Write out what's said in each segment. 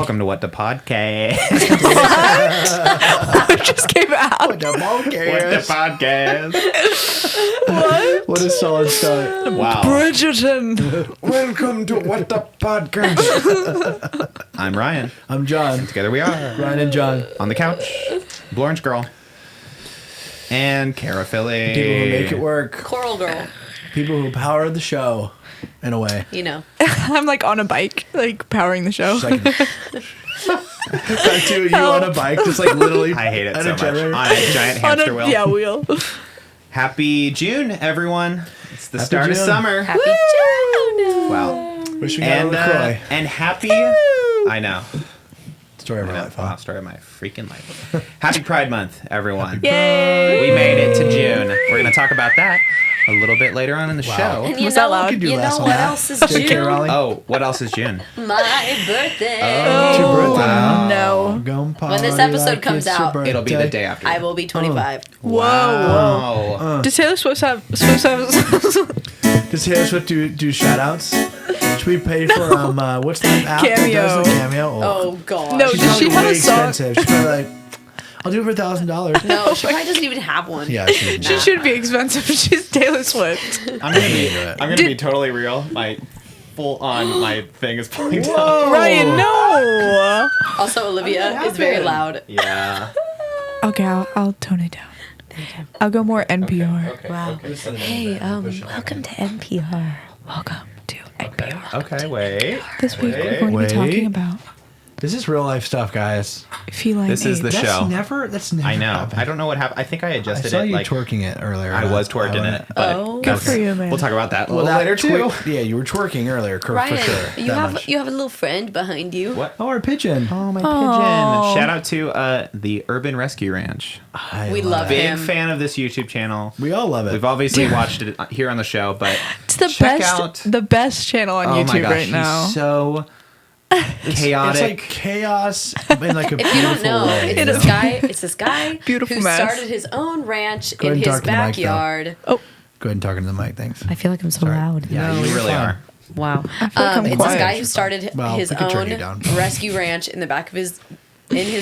Welcome to What the Podcast. What just came out? What the podcast? What the Podcast. What? What a solid start. Wow. Bridgerton. Welcome to What the Podcast. I'm Ryan. I'm John. Together we are. Ryan and John. On the couch. Blanche Girl. And Cara Philly. People who make it work. Coral Girl, People who power the show, in a way. you know. I'm like on a bike, like powering the show. Just like, you on a bike, just like literally. I hate it on so a much. generator. On a giant On hamster a wheel. wheel. Happy June, everyone. It's the Happy start of June. summer. Happy June. Wow. Wish we got And, a LaCroix. and happy... I know. Story of I my know. life. Wow, Huh? story of my freaking life. Happy Pride Month, everyone. Yay! We made it to June. We're going to talk about that a little bit later on in the show. And you Was that know, loud? We could do you less know on what that. else is JK June? Rowling. Oh, what else is June? My birthday. It's your birthday. Wow. No. Go When this party episode like comes it's your out, It'll be the birthday. day after. I will be 25. Whoa. Wow. Does Taylor Swift have Does Taylor Swift do shout outs? Should we pay for what's the app that Cameo. does the Cameo? Oh, God. No, She's does she probably have way a song? expensive. She's probably like, I'll do it for $1,000. No, she probably doesn't even have one. Yeah, she She should be expensive. She's Taylor Swift. I'm gonna be totally real. My my thing is pulling down. Ryan, no. Also, Olivia is very loud. Yeah. Okay, I'll tone it down. I'll go more NPR. Okay. Wow. Okay. Hey, welcome to NPR. Welcome to NPR. Okay. Wait. This week we're going to Wait. be talking about This is real life stuff, guys. feline This is the AIDS. show. That's never I know. happened. I don't know what happened. I think I I adjusted saw it you like twerking it earlier. I was twerking it, but Oh. Good for you, man. We'll talk about that a Well, little later too. Yeah, you were twerking earlier, for Ryan, sure. you That have much. you have a little friend behind you. What? Oh, our pigeon. Oh, my Oh. pigeon! Shout out to the Urban Rescue Ranch. We love Big him. fan of this YouTube channel. We all love it. We've obviously watched it here on the show, but It's the check best, out. the best channel on Oh my YouTube gosh, right now. he's so chaotic. It's like chaos in like a If you don't beautiful know, way. it's you this know? guy. It's this guy Beautiful who mess. started his own ranch Go in ahead and his talk to the mic, though. backyard. Go ahead and talk into the mic, thanks. I feel like I'm so loud. yeah, No, you you're really fine. are. Wow. I feel like I'm It's quiet. this guy who started Well, his we could turn own you down. rescue ranch in the back of his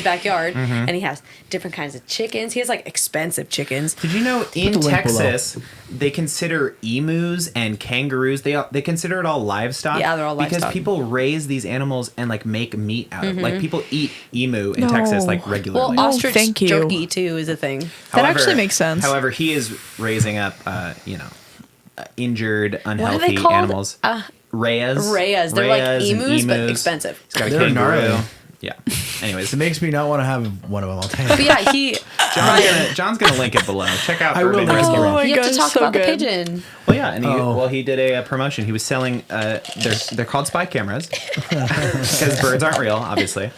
backyard, and he has different kinds of chickens. He has like expensive chickens. Did you know in the link below. Texas they consider emus and kangaroos? They consider it all livestock. Yeah, they're all because livestock. people raise these animals and like make meat out of. Like people eat emu in No. Texas like Well, regularly. ostrich thank you. jerky too is a thing. That actually makes sense. However, he is raising up, injured, What are unhealthy they called? animals. Reyes. Reyes. They're like Reyes and emus, but expensive. He's got a They're kangaroo. gnarly. Yeah. Anyways, It makes me not want to have one of them. I'll tell But you. yeah, he. John's gonna link it below. Check out I will Urban link it Rescue below. Ranch. my You have God, to talk so about good. the pigeon. Well, yeah, and Oh. he did a promotion. He was selling. They're called spy cameras because birds aren't real, obviously.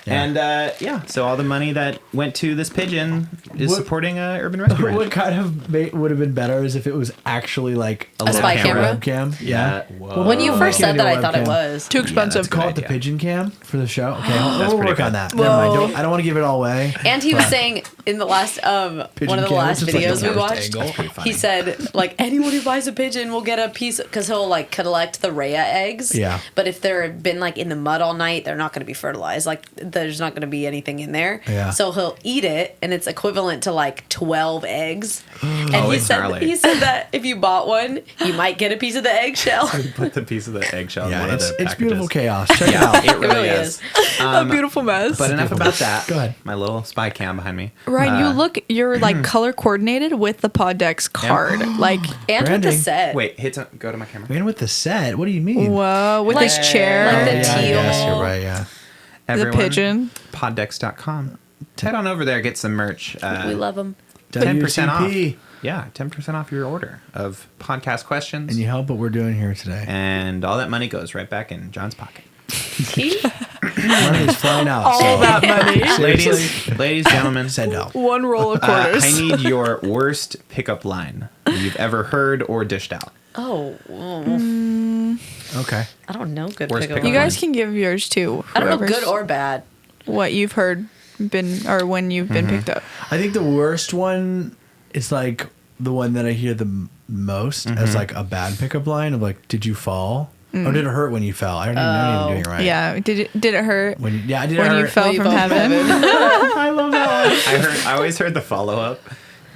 Yeah. And so all the money that went to this pigeon is What- supporting Urban Rescue Ranch. What kind of would have been better is if it was actually like A spy little camera? webcam. Yeah. Whoa. When you first said that, I thought it webcam. was. Too expensive. that's Call it Good the idea. pigeon cam for the show. Okay, That's we'll pretty work good. on that. Never mind. I don't want to give it all away. And he was saying in the last one of the cam, last just like videos the we worst watched, angle. That's pretty funny. he said like anyone who buys a pigeon will get a piece because he'll like collect the Rhea eggs. Yeah. But if they're been like in the mud all night, they're not going to be fertilized. Like there's not going to be anything in there. Yeah. So he'll eat it, and it's equivalent to like 12 eggs. And Oh, he it's said gnarly. he said that if you bought one, you might get a piece of the eggshell. Put the piece of the eggshell in Yeah, one of the it's packages. beautiful chaos. Check it Yeah, out. it really really is. A beautiful mess. But enough about that. Go ahead. My little spy cam behind me. Ryan, you're like color coordinated with the Poddex card. Like, And with Branding. the set. Wait, go to my camera. Man with the set. What do you mean? whoa, with Like- his chair. like the yeah, teal. yes, you're right. Yeah. Everyone, pigeon. Poddex.com. Head on over there, get some merch. We love them. 10% off. WCP. Yeah, 10% off your order of podcast questions. And you help what we're doing here today. And all that money goes right back in John's pocket. Money's flying out. All so that money. Ladies, gentlemen, said no. One roll of quarters. I need your worst pickup line that you've ever heard or dished out. Oh, Okay. I don't know. Good Worst pickup. pickup You guys can give yours too. I don't know whoever's- good or bad. what you've heard when you've been picked up. I think the worst one is like the one that I hear the most as like a bad pickup line of like, "Did you fall?" Or did it hurt when you fell? I don't even know you're doing it right. Yeah. Did it hurt Did it when hurt? you fell from heaven? I love that one. I always heard the follow up.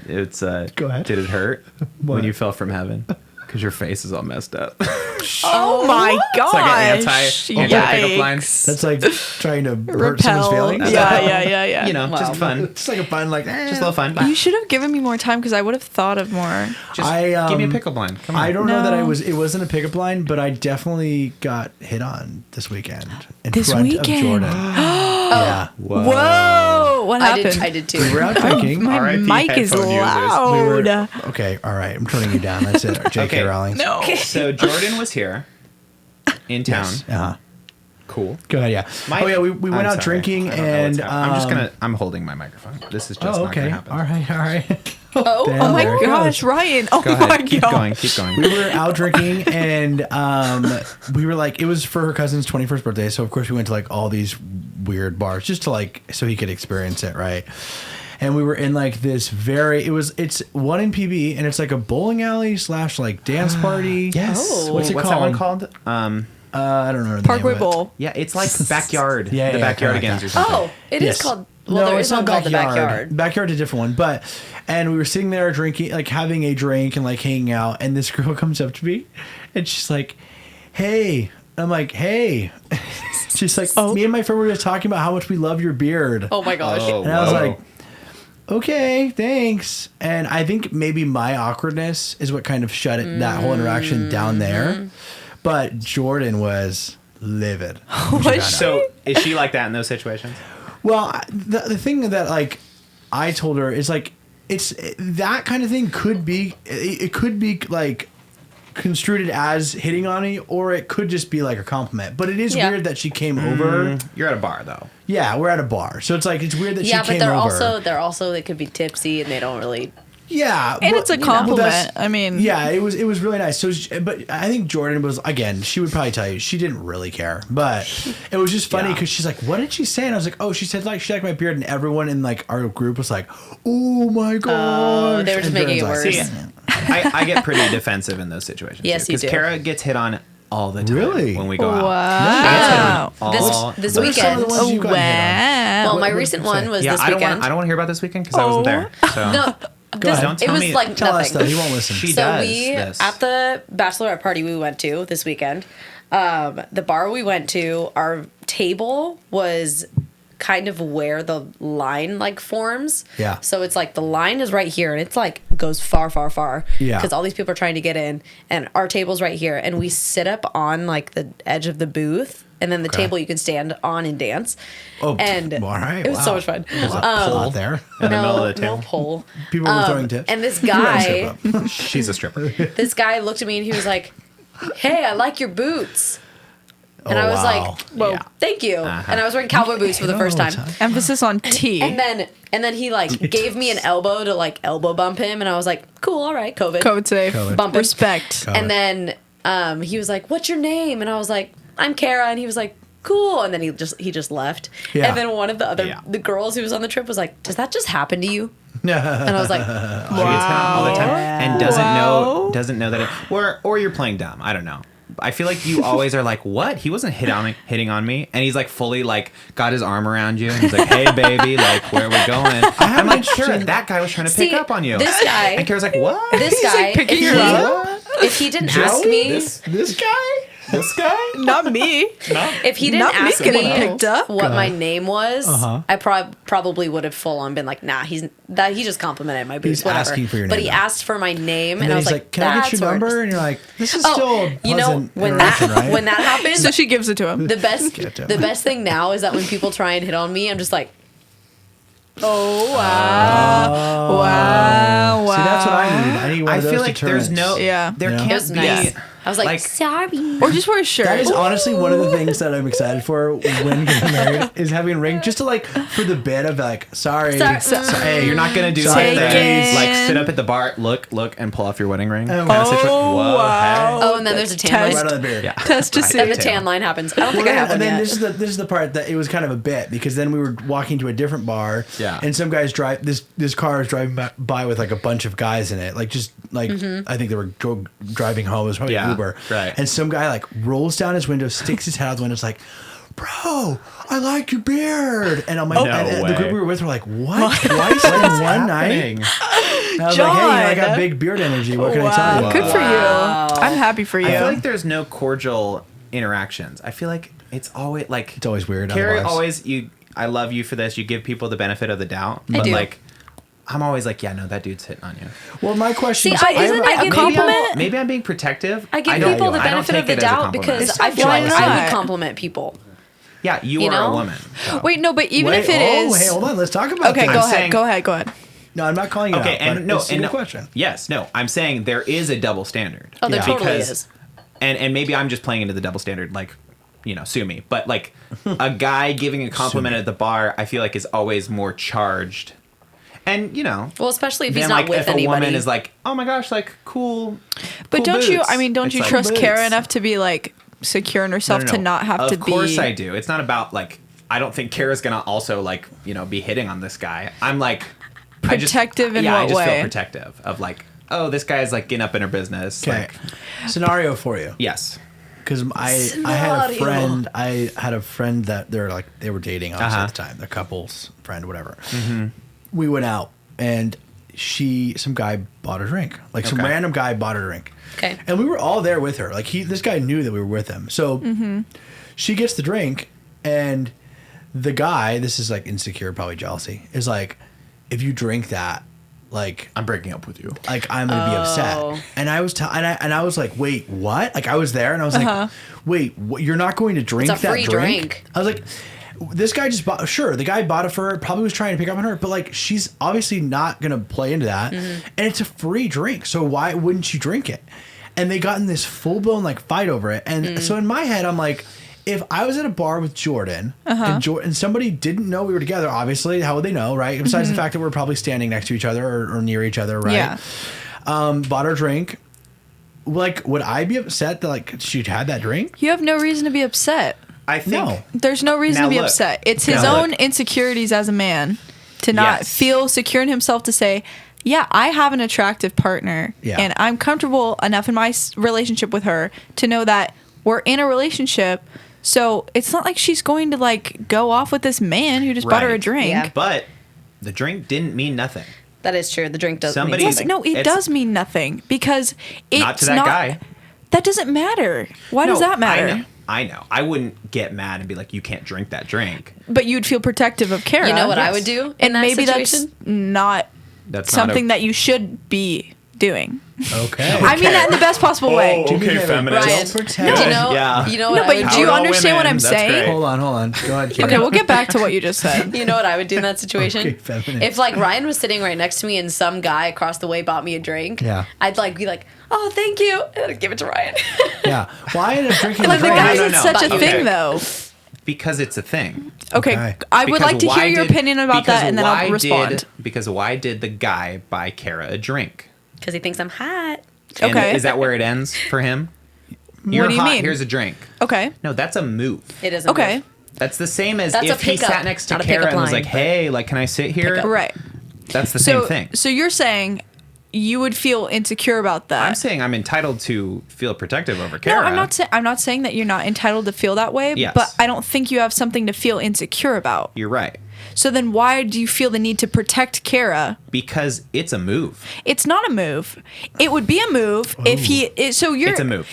It's Go ahead. Did it hurt when you fell from heaven? Because your face is all messed up. Oh my gosh. It's like an anti pickup line. That's like trying to hurt someone's Repel. feelings. Yeah. You know, Wow. just fun. It's like a fun, like, Just a little fun. You should have given me more time because I would have thought of more. Just give me a pickup line. Come on. I don't know that No. it wasn't a pickup line, but I definitely got hit on this weekend. In This front weekend? of Jordan. Yeah. Whoa. What happened? I did too. We were out drinking. My RIP mic is headphone users. loud. Okay, all right. I'm turning you down. That's it. JK Okay. Rowling. No. So Jordan was here in town. Yes. Uh-huh. Cool. Go ahead, yeah. We went I'm out sorry. drinking I don't know and what's happening. I'm holding my microphone. This is just oh, not okay. gonna happen. All right. Oh, Damn, Oh my there it gosh, goes. Ryan. Oh Go my ahead. Keep god. going. Keep going. We were out drinking and we were like, it was for her cousin's 21st birthday, so of course we went to like all these weird bars just to like so he could experience it, right? And we were in like this it's one in PB and it's like a bowling alley / like dance party. Yes. Oh. What's it What's called? that one called? I don't know. The Parkway name of it. Bowl. Yeah, it's like backyard. Yeah, the yeah, backyard kinda like agains or that. something. Oh, it is Yes. called. Well, there is one called the backyard. Backyard's a different one, and we were sitting there drinking, like having a drink and like hanging out, and this girl comes up to me, and she's like, "Hey," I'm like, "Hey," she's like, "Me and my friend were just talking about how much we love your beard," Oh my gosh. Oh, and I was whoa. like, "Okay, thanks." And I think maybe my awkwardness is what kind of shut it that whole interaction down there, but Jordan was livid. So is she like that in those situations? Well, the thing that like I told her is like it's that kind of thing could be it could be like construed as hitting on me, or it could just be like a compliment. But it is Yeah. weird that she came over. You're at a bar though. Yeah, we're at a bar, so it's like it's weird that Yeah, she came but over. they're also they could be tipsy and they don't really. Yeah, And but, it's a you know, compliment. that's- I mean, Yeah, it was really nice. So, but I think Jordan was again. She would probably tell you she didn't really care, but it was just funny Yeah. because she's like, "What did she say?" And I was like, "Oh, she said like she liked my beard," and everyone in like our group was like, "Oh my god!" they were just making it worse. I get pretty defensive in those situations. Yes, you do. Because Cara gets hit on all the time Really? when we go out. wow. All This the What are some of the weekend. ones you got hit Wow. Well, my what recent did you say? one was Yeah, this I don't weekend. want to hear about this weekend because I wasn't there. So No, this, Don't it tell was me- like Tell us nothing. though. He won't listen. She So does we this. at the bachelorette party we went to this weekend. The bar we went to, our table was kind of where the line like forms. Yeah. So it's like the line is right here, and it's like goes far, far, far. Yeah. Because all these people are trying to get in, and our table's right here, and we sit up on like the edge of the booth. And then the Okay. table you can stand on and dance. Oh, and all right, it was so wow. much fun. There's a pull out there. in the middle of the no table. pole. People were throwing tips. And this You wanna guy, strip up. She's a stripper. this guy looked at me and he was like, "Hey, I like your boots." And I was wow. like, "Well, Yeah. thank you." And I was wearing cowboy boots for the first time. Emphasis on T. And then he like gave me an elbow to like elbow bump him, and I was like, "Cool, all right, COVID." Code safe. Code. Bump him. Respect. Code. And then he was like, "What's your name?" And I was like, "I'm Cara." And he was like, "Cool." And then he just left. Yeah. And then one of the other Yeah. the girls who was on the trip was like, "Does that just happen to you?" Yeah. And I was like, She gets hit on all the time and doesn't know that it, or you're playing dumb. I don't know. I feel like you always are like, what? He wasn't hitting on me, and he's like fully like got his arm around you, and he's like, hey baby, like where are we going? I'm like, Cara, that guy was trying to pick See, up on you. this guy- and Cara's like, what? "This guy, like picking if, her he, up. if he didn't ask me, this guy. This guy? Not me. if he didn't Not me ask getting me picked up. what my name was, Uh-huh. I probably would have full on been like, nah, he just complimented my boots, He's whatever. asking for your But name, he though. asked for my name, And and then I was he's like, like, "Can I get "That's your where it number?" is." And you're like, "This is Oh, still you know pleasant when that interaction, right?" when that happens, So she gives it to him. the best Get to the him. best thing now is that when people try and hit on me, I'm just like, Oh wow! Wow! Wow! See, that's what I need. I need one I of those feel like there's deterrents. no, Yeah. there Yeah. can't it was be. nice. I was like, like- sorry. Or just wear a shirt. That is honestly one of the things that I'm excited for when getting married is having a ring, just to like for the bit of like, sorry, Hey, you're not gonna do Take like that. it. Like sit up at the bar, look, and pull off your wedding ring. Oh, Kind of situation. wow. Whoa, Oh, and then there's a tan Test. right line. on the beard. hey. Yeah. Test to see. And the tan line happens. I don't think I have one And then yet. this is the part that it was kind of a bit because then we were walking to a different bar, Yeah. and some guys drive this car is driving by with like a bunch of guys in it, like just like I think they were driving home. It was probably Yeah, Uber, right. And some guy guy like rolls down his window, sticks his head out the window, is like, bro, I like your beard. And I'm like, and the group we were with were like, what? Twice in one night? And I was like, hey, I got big beard energy. What can I tell you? Good for you. I'm happy for you. I feel like there's no cordial interactions. I feel like it's always like It's always weird. Carrie otherwise. always I love you for this. You give people the benefit of the doubt, I but do. like I'm always like, yeah, no, that dude's hitting on you. Well, my question See, is, isn't it a Maybe compliment? Maybe I'm being protective. I give don't- people the I don't benefit of take the it as a doubt compliment. because I feel Why like I not? would compliment people. Yeah, you You are know? a woman. so. Wait, no, but even Wait, if it is, hey, hold on. Let's talk about okay, this. go I'm ahead, saying- go ahead, go ahead. No, I'm not calling you Okay, out. and but no, it's a and good no, question. yes, no, I'm saying there is a double standard. Oh, there Yeah. totally Because- is. And maybe I'm just playing into the double standard, like, sue me. But like a guy giving a compliment at the bar, I feel like is always more charged. And Well, especially if he's then not like with if a anybody. woman is like, oh my gosh, like cool. But cool don't you? boots." I mean, don't It's you like, trust boots. Cara enough to be like secure in herself No, no, to no. not have to be? Of course I do. It's not about like I don't think Kara's gonna also like be hitting on this guy. I'm like Protective in I what just way? feel protective of like, oh, this guy's like getting up in her business. Okay. Like, Scenario for you. yes. Because I had a friend that they were dating obviously at the time, the couple's friend, whatever. Mm-hmm. We went out and some guy bought a drink, like some Okay. random guy bought a drink. Okay. And we were all there with her. Like this guy knew that we were with him. So she gets the drink, and the guy, this is like insecure, probably jealousy, is like, if you drink that, like I'm breaking up with you. like I'm gonna be upset. And I was and I was like, wait, what? Like I was there and I was like, wait, you're not going to drink It's a that free drink. I was like, this guy just bought. Sure, the guy bought it for her. Probably was trying to pick up on her, but like she's obviously not gonna play into that. And it's a free drink, so why wouldn't you drink it? And they got in this full blown like fight over it. And so in my head, I'm like, if I was at a bar with Jordan and somebody didn't know we were together, obviously, how would they know, right? Besides the fact that we're probably standing next to each other or near each other, right? Yeah. Bought her drink. Like, would I be upset that like she'd had that drink? You have no reason to be upset. I think No. There's no reason Now to be look. upset. It's his Now own look. insecurities as a man to not Yes. feel secure in himself to say, yeah, I have an attractive partner Yeah. and I'm comfortable enough in my relationship with her to know that we're in a relationship. So it's not like she's going to like go off with this man who just bought her a Right. drink. Yeah. But the drink didn't mean nothing. That is true. The drink does Somebody- mean Yes, something. no, it It's- does mean nothing because it's Not to that guy. That doesn't matter. Why does No, that matter? I know. I wouldn't get mad and be like, you can't drink that drink. But you'd feel protective of Cara. You know what I Yes. would do in And that maybe situation? that's not That's something not that you should be doing. Okay. I mean that in the best possible way. Oh, okay, feminist. Ryan, Don't do you pretend. know? Yeah. You know No, what? but I would do you do? Power understand what women, I'm that's saying? great. Hold on. Go ahead. Karen. Okay, we'll get back to what you just said. You know what I would do in that situation? Okay, feminist. If like Ryan was sitting right next to me and some guy across the way bought me a drink, Yeah. I'd like be like, "Oh, thank you," and I'd give it to Ryan. Yeah. Well, I ended up drinking Like the the drink. guys, no, it's no. such a But- thing okay. though. Because it's a thing. Okay, Okay. I would Because like to hear why your did- opinion about because that and then why I'll respond. Because why did the guy buy Cara a drink? Because he thinks I'm hot. And Okay. is that where it ends for him? What You're do you hot, mean? Here's a drink. Okay. No, that's a move. It is. A Okay. move. That's the same as That's a if he pickup, sat next to not a Cara pickup and was line, like, hey, like, can I sit here? Pickup. Right. That's the same So thing. so you're saying you would feel insecure about that. I'm saying I'm entitled to feel protective over No, Cara. I'm not saying that you're not entitled to feel that way, Yes. but I don't think you have something to feel insecure about. You're right. So then why do you feel the need to protect Cara? Because it's a move. It's not a move. It would be a move if so you're It's a move.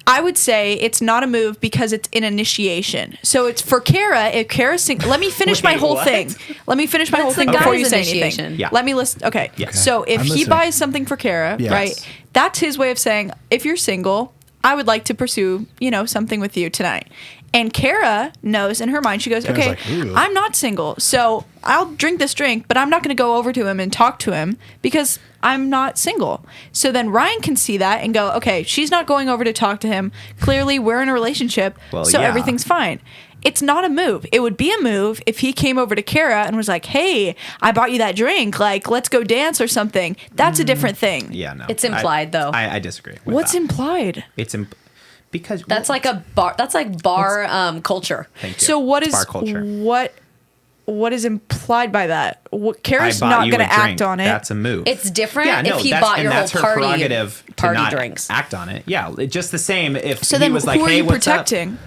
I would say it's not a move because it's an initiation. So it's for Cara, if Cara let me finish my Wait, whole what? thing. Let me finish my whole That's the thing before guy's you say initiation. anything. Yeah. Let me listen. Okay. Yes. So if I'm he listening. buys something for Cara, Yes. right? That's his way of saying, if you're single, I would like to pursue, something with you tonight. And Cara knows in her mind, she goes, Kara's okay, like, "Ooh." I'm not single, so I'll drink this drink, but I'm not going to go over to him and talk to him because I'm not single. So then Ryan can see that and go, okay, she's not going over to talk to him. Clearly, we're in a relationship, Well, so yeah. everything's fine. It's not a move. It would be a move if he came over to Cara and was like, hey, I bought you that drink. Like, let's go dance or something. That's a different thing. Yeah, no. It's implied, though. I disagree. With What's that. implied? It's because That's like a bar. That's like bar culture. Thank you. So what It's is bar culture? what what is implied by that? Kara's I bought not you going a to drink. act on it. That's a move. It's different Yeah, no, if he that's- bought and your that's whole her party prerogative to party not drinks. act on it. Yeah, just the same if So he then was like, who are "Hey, you what's up?" protecting?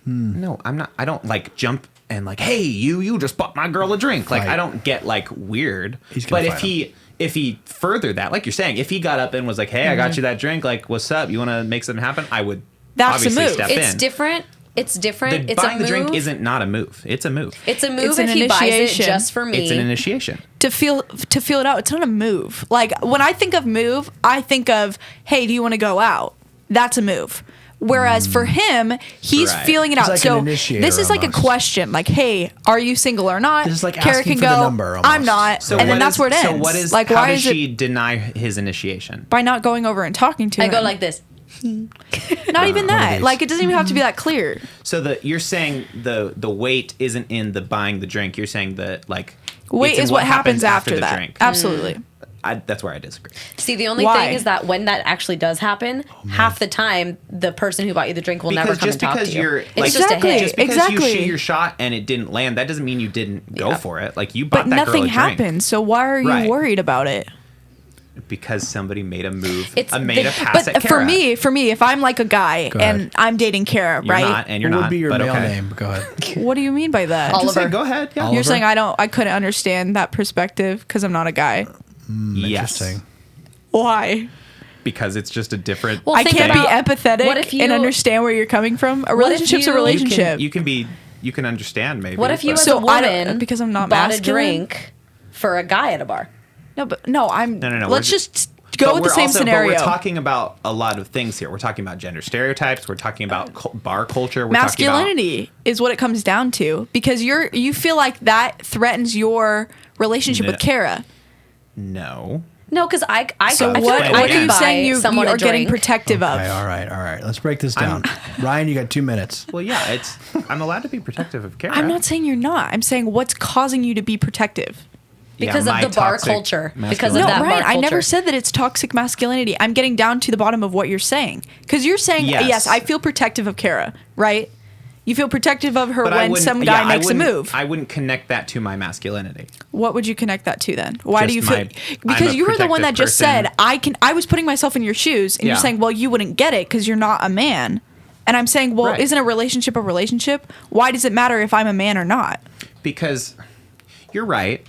No, I'm not. I don't like jump and like, "Hey, you just bought my girl a drink." Like, Fight. I don't get like weird. He's gonna But fight if he furthered that, like you're saying, if he got up and was like, "Hey, I got you that drink. Like, what's up? You want to make something happen?" I would That's a obviously move. step It's in. different. It's different. The It's buying a move. the drink isn't not a move. It's a move. It's a move It's an if he buys it initiation. just for me. It's an initiation. To feel it out. It's not a move. Like when I think of move, I think of, hey, do you want to go out? That's a move. Whereas for him, he's Right. feeling it He's out. like So an initiator this is like almost. a question, like, hey, are you single or not? This is like Kara asking can for the go, number almost. I'm not, So and then what that's is- where it ends. So what is like, how why does is she it deny his initiation? by not going over and talking to I him? go like this. not even that. these. Like it doesn't even have to be that clear. So you're saying the weight isn't in the buying the drink. You're saying that like Wait it's in is what happens after the that. drink. Absolutely. That's where I disagree. See, the only Why? thing is that when that actually does happen, half the time the person who bought you the drink will never Because come just and talk because to you. you're It's like just a Exactly. hit. just because you Exactly. shoot your shot and it didn't land, that doesn't mean you didn't go Yeah. for it. Like you bought But that nothing girl a drink happened. So why are you Right. worried about it? because somebody made a move. It's made a the- pass But at Cara. for me, if I'm like a guy Go ahead. and I'm dating Cara, You're right? not, and you're What not. would be your but male okay. name? Go ahead. What do you mean by that? Oliver. Just say, go ahead. Yeah. Oliver? You're saying I couldn't understand that perspective because I'm not a guy. Yes. Interesting. Why? Because it's just a different. Well, I think can't be about- empathetic what if you- and understand where you're coming from. A What if relationship's a you- relationship. You can understand maybe. What if you but- as So a I don't- woman because I'm not bought masculine? a drink for a guy at a bar? No, but no, I'm. No. Let's we're just go but with the we're same also- scenario. But we're talking about a lot of things here. We're talking about gender stereotypes. We're talking about bar culture. We're Masculinity is what it comes down to because you feel like that threatens your relationship No. with Cara. Talking about, no. No, because I So I feel what like are I you could buy saying you someone are a getting drink. protective Okay, of? all right. Let's break this down. Ryan, you got 2 minutes. Well, yeah. I'm allowed to be protective of Cara. I'm not saying you're not. I'm saying what's causing you to be protective. Because my of the bar toxic culture. Because of masculinity. No, that Ryan, bar I never culture. said that it's toxic masculinity. I'm getting down to the bottom of what you're saying. Because you're saying, Yes. yes, I feel protective of Cara, right? You feel protective of her But I when wouldn't- some yeah, guy I makes a wouldn't- move. I wouldn't connect that to my masculinity. What would you connect that to then? Why do you Just feel? I'm Because a you were the one that protective just person. said I was putting myself in your shoes, and you're Yeah. saying, well, you wouldn't get it because you're not a man. And I'm saying, well, Right. isn't a relationship a relationship? Why does it matter if I'm a man or not? Because you're right.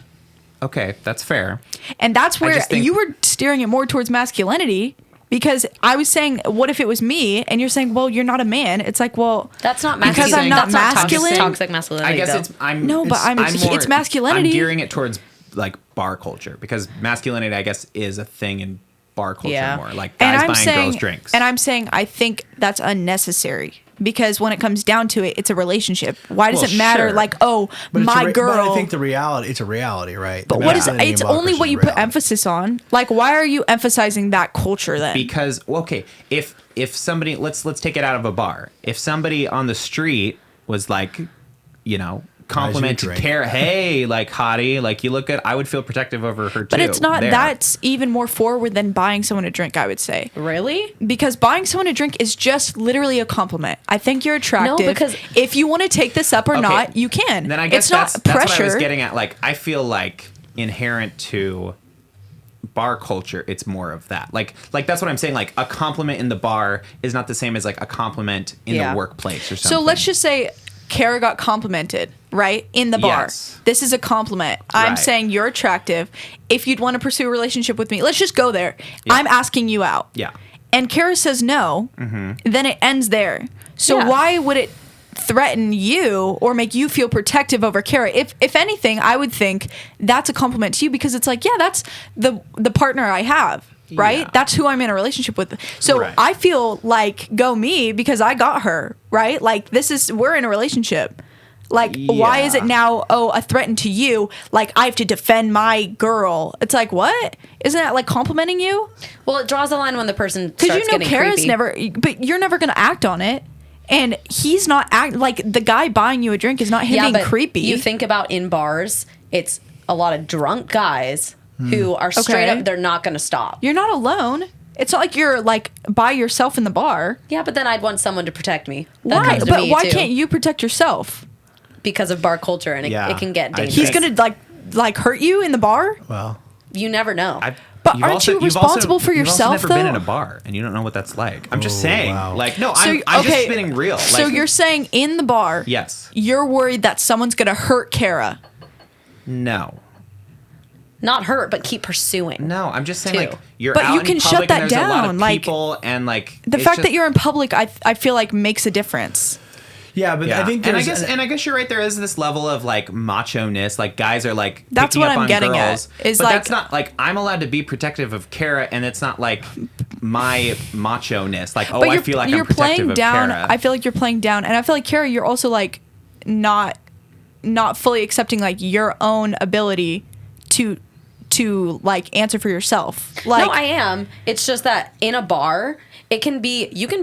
Okay, that's fair. And that's where just think- you were steering it more towards masculinity. Because I was saying, what if it was me? And you're saying, well, you're not a man. It's like, well, That's not Because masculine. I'm not That's masculine? toxic masculinity. I guess though. it's I'm No, but it's masculinity. I'm gearing it towards like bar culture because masculinity, I guess, is a thing in bar culture Yeah. more. Like and guys I'm buying saying, girls drinks. and I'm saying, I think that's unnecessary because when it comes down to it, it's a relationship. Why does Well, it matter? sure. But it's my But girl. I think it's a reality, right? But The what is masculinity it's in bar only culture what is you put reality. emphasis on. Like, why are you emphasizing that culture then? Because well, okay, if somebody let's take it out of a bar. If somebody on the street was like, complimented drink. Cara, hey, like hottie, like you look good, I would feel protective over her too. But it's not. there. That's even more forward than buying someone a drink. I would say. Really? Because buying someone a drink is just literally a compliment. I think you're attractive. because- if you want to take this up or Okay. not, you can. Then I guess it's not that's pressure. what I was getting at. Like, I feel like inherent to bar culture, it's more of that. Like that's what I'm saying. Like, a compliment in the bar is not the same as like a compliment in Yeah. the workplace or something. So let's just say Cara got complimented, right? In the bar. Yes. This is a compliment. I'm Right. saying you're attractive. If you'd want to pursue a relationship with me, let's just go there. I'm asking you out. Yeah. And Cara says no, then it ends there. So Yeah. why would it threaten you or make you feel protective over Cara? If anything, I would think that's a compliment to you because it's like, yeah, that's the partner I have. Right? Yeah. That's who I'm in a relationship with. So Right. I feel like go me because I got her, right? Like we're in a relationship. Like why is it Yeah. now a threat to you? Like I have to defend my girl. It's like what? Isn't that like complimenting you? Well, it draws a line when the person Because starts you know getting Cara's creepy. never, but you're never gonna act on it. And he's not like the guy buying you a drink is not him being but creepy. You think about in bars, it's a lot of drunk guys who are straight Okay. up. They're not going to stop. You're not alone. It's not like you're like by yourself in the bar. Yeah, but then I'd want someone to protect me. That Why? comes to But me, why too. can't you protect yourself? because of bar culture, and it can get dangerous. He's gonna like hurt you in the bar. Well, you never know. But aren't you responsible for yourself, you've also never been in a bar, and you don't know what that's like. I'm just saying. Wow. Like, no, I'm just spinning real. So like, you're saying in the bar, yes, you're worried that someone's going to hurt Cara. No. Not hurt, but keep pursuing. No, I'm just saying, Too. like, you're But out you in can public shut that and there's a lot down, of like, people, and, like... The it's fact just- that you're in public, I feel like makes a difference. yeah, but Yeah. I think and there's... I guess you're right. There is this level of like macho-ness. Like guys are like That's picking what up I'm on getting girls, at, is but like- that's not like I'm allowed to be protective of Cara, and it's not like my macho-ness. Like I feel like you're I'm protective playing of down. Cara. I feel like you're playing down, and I feel like Cara, you're also like not fully accepting like your own ability to like answer for yourself. Like No, I am. It's just that in a bar, you can be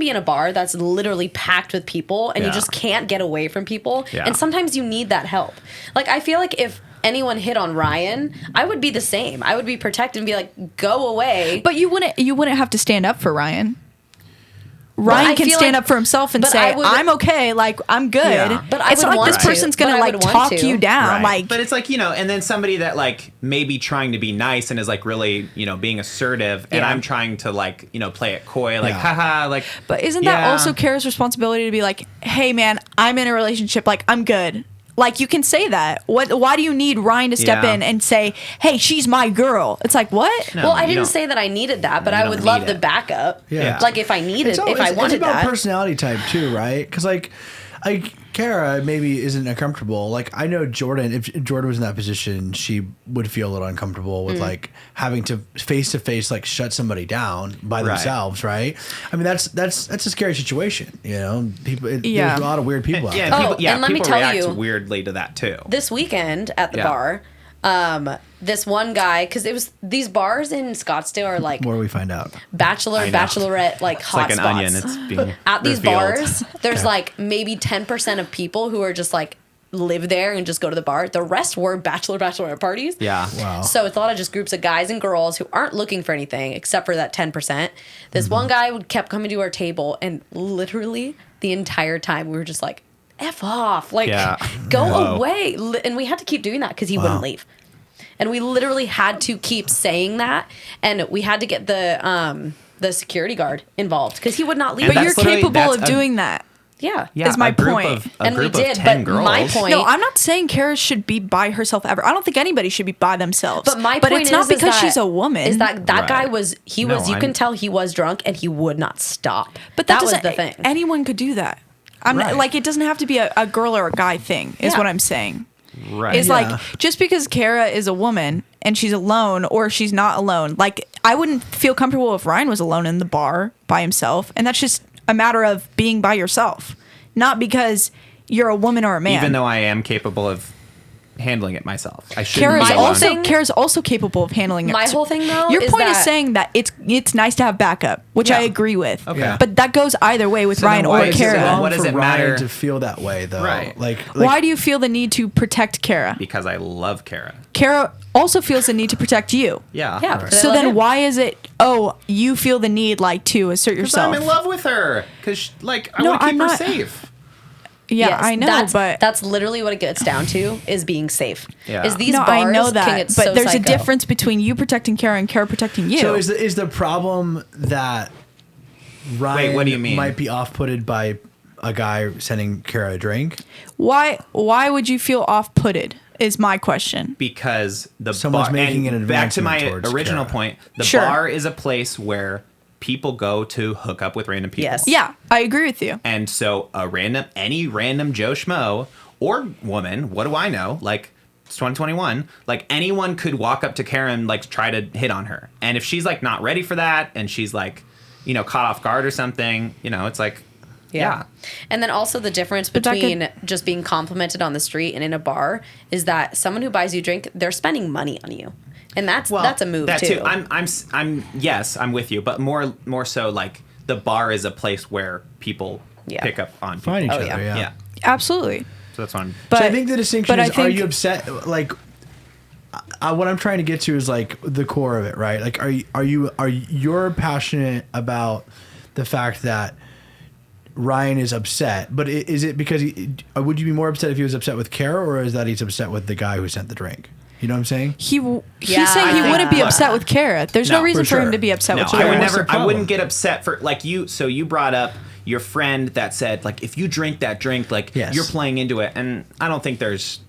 in a bar that's literally packed with people, and you Yeah. just can't get away from people. Yeah. And sometimes you need that help. Like, I feel like if anyone hit on Ryan, I would be the same. I would be protected and be like, go away. But you wouldn't have to stand up for Ryan. Ryan I can feel stand like- up for himself and but say, I would- I'm okay, like, I'm good. Yeah. But I it's would not like want this to. person's But gonna, I like, would want talk to. you down. Right. Like, but it's like, you know, and then somebody that like maybe trying to be nice and is like really, you know, being assertive, and Yeah. I'm trying to like, you know, play it coy, like, Yeah. haha, like. but isn't that yeah. also Cara's responsibility to be like, hey, man, I'm in a relationship, like, I'm good. Like, you can say that. Why do you need Ryan to step Yeah. in and say, hey, she's my girl? It's like, what? No, well, I you didn't don't- say that I needed that, but you I don't would need love the it. backup. Yeah. Like, if I needed, if I wanted it's about that. personality type too, right? Because like Cara maybe isn't uncomfortable. Like I know Jordan, if Jordan was in that position, she would feel a little uncomfortable with like having to face like shut somebody down by Right. themselves, right? I mean that's a scary situation, you know. People, Yeah. there's a lot of weird people out Yeah, there. and Oh, people, yeah, and let me people tell react you- weirdly to that too. This weekend at the Yeah. bar, this one guy, because it was these bars in Scottsdale are like Where do we find out? I know. bachelorette, like It's hot like an spots. onion. It's being At these revealed. bars, there's like maybe 10% of people who are just like live there and just go to the bar. The rest were bachelorette parties. Yeah. Wow. So it's a lot of just groups of guys and girls who aren't looking for anything except for that 10%. This one guy kept coming to our table, and literally the entire time we were just like, F off. Like, Yeah. go Whoa. away. And we had to keep doing that because he wouldn't leave. And we literally had to keep saying that. And we had to get the security guard involved because he would not leave. And But you're that's literally- capable of that's a- doing that. Yeah. Yeah, is my a group point. Of, a And we group did, of 10 but girls. my point- No, I'm not saying Cara should be by herself ever. I don't think anybody should be by themselves. But my but point it's not is because that- she's a woman. Is that Right. guy was you No, can I'm- tell he was drunk and he would not stop. But that that was doesn't. the thing. Anyone could do that. I'm Right. not, like, it doesn't have to be a girl or a guy thing. Is Yeah. what I'm saying. Right. Is Yeah. like, just because Cara is a woman and she's alone or she's not alone, like, I wouldn't feel comfortable if Ryan was alone in the bar by himself, and that's just a matter of being by yourself, not because you're a woman or a man. Even though I am capable of handling it myself, I should. Kara's My also thing- Kara's also capable of handling it. My whole thing, though, your is point is that- saying that it's nice to have backup, which I Yeah. agree with. Okay. Yeah. But that goes either way with So then Ryan why or is it Cara. wrong? What does for it Ryan matter? to feel that way though? Right. Like Why do you feel the need to protect Cara? because I love Cara. Cara also feels the need to protect you. Yeah. Yeah. because I So love then him. why is it, oh, you feel the need like to assert Because yourself? I'm in love with her. Because like I No, want to keep I'm her not- safe. Yeah, Yes, I know, but that's literally what it gets down to is being safe. Yeah. Is these no, bars I know can that. get But so there's psycho. a difference between you protecting Cara and Cara protecting you. So is the problem that Ryan what do you mean? might be off-putted by a guy sending Cara a drink? why would you feel off-putted? Is my question. Because the Someone's bar, making and an back to advancement my towards original Cara. point, the Sure. bar is a place where people go to hook up with random people. Yes. Yeah, I agree with you. And so any random Joe Schmo or woman, what do I know? Like, it's 2021. Like, anyone could walk up to Cara and like try to hit on her. And if she's like not ready for that, and she's like, you know, caught off guard or something, you know, it's like, yeah. And then also the difference But that between just being complimented on the street and in a bar is that someone who buys you a drink, they're spending money on you. And that's a move that too. I'm yes, I'm with you, but more so like the bar is a place where people Yeah. pick up on people. Find each Oh, other, yeah. yeah. Yeah. Absolutely. So that's what I'm. But So I think the distinction but is: I think, are you upset? Like, what I'm trying to get to is like the core of it, right? Like, are you're passionate about the fact that Ryan is upset, but is it because would you be more upset if he was upset with Cara, or is that he's upset with the guy who sent the drink? You know what I'm saying? He's Yeah. saying he wouldn't be upset with Cara. There's no No, reason for for him sure. to be upset No, with I Cara. would What's the never. I problem? wouldn't get upset for like you. So you brought up your friend that said like if you drink that drink, like Yes. you're playing into it, and I don't think there's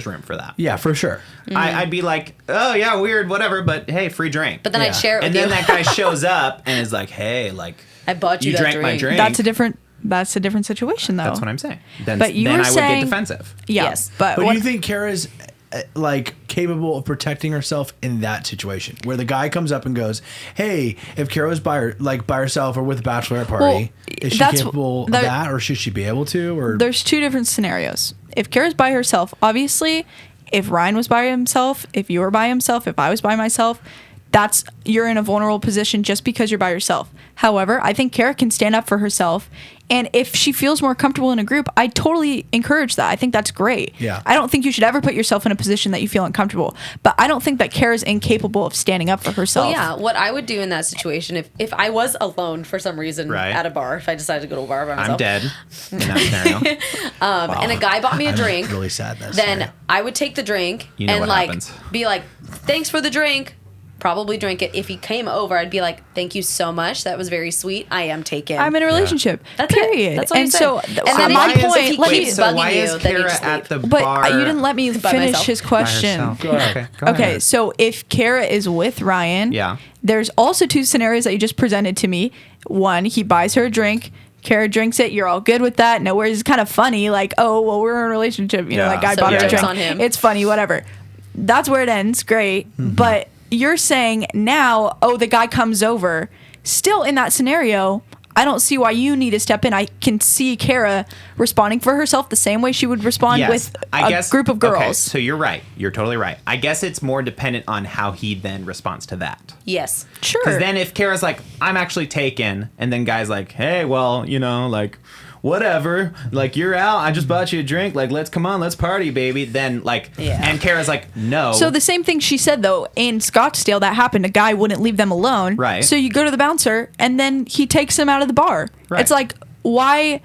room for that. Yeah, for sure. I'd be like, oh yeah, weird, whatever, but hey, free drink. But then Yeah. I'd share it with and then you. that guy shows up and is like, hey, like I bought you that drank my drink. drink. That's a different situation, though. That's what I'm saying. Then, But you then were I would saying- get defensive. Yeah, Yes. but But what, do you think Kara's like capable of protecting herself in that situation where the guy comes up and goes, "Hey, if Cara was by herself or with a bachelorette party, Well, is she that's- capable of that- that, or should she be able to?" Or there's two different scenarios. If Kara's by herself, obviously, if Ryan was by himself, if you were by himself, if I was by myself, you're in a vulnerable position just because you're by yourself. However, I think Cara can stand up for herself, and if she feels more comfortable in a group, I totally encourage that. I think that's great. Yeah. I don't think you should ever put yourself in a position that you feel uncomfortable, but I don't think that Kara's incapable of standing up for herself. Well, yeah, what I would do in that situation if I was alone for some reason Right. at a bar, if I decided to go to a bar by myself, I'm dead in that scenario. and a guy bought me a I'm drink, really sad that then scenario. I would take the drink You know and what like happens. be like, thanks for the drink. Probably drink it. If he came over, I'd be like, thank you so much. That was very sweet. I am taken. I'm in a relationship. That's it. period. That's all and you said. so, And then my if he point. Let me. keeps bugging why you, is then you Cara just at leave. the But bar? you didn't let me By finish myself. his by question. herself? Go ahead. Okay, go Okay, ahead. so if Cara is with Ryan, Yeah. there's also two scenarios that you just presented to me. One, he buys her a drink. Cara drinks it. You're all good with that. No worries. It's kind of funny. Like, oh, well, we're in a relationship. You know, Yeah. that guy So bought her a jokes drink. on him. It's funny, whatever. That's where it ends. Great. But you're saying now, oh, the guy comes over. Still in that scenario, I don't see why you need to step in. I can see Cara responding for herself the same way she would respond with a group of girls. Okay, so you're right. You're totally right. I guess it's more dependent on how he then responds to that. Yes. Sure. Because then if Kara's like, I'm actually taken, and then guy's like, hey, well, you know, like, whatever, like, you're out, I just bought you a drink, like, let's party, baby. Then, like, Yeah. and Kara's like, no. So the same thing she said though in Scottsdale that happened. A guy wouldn't leave them alone. Right. So you go to the bouncer and then he takes them out of the bar. Right. It's like why?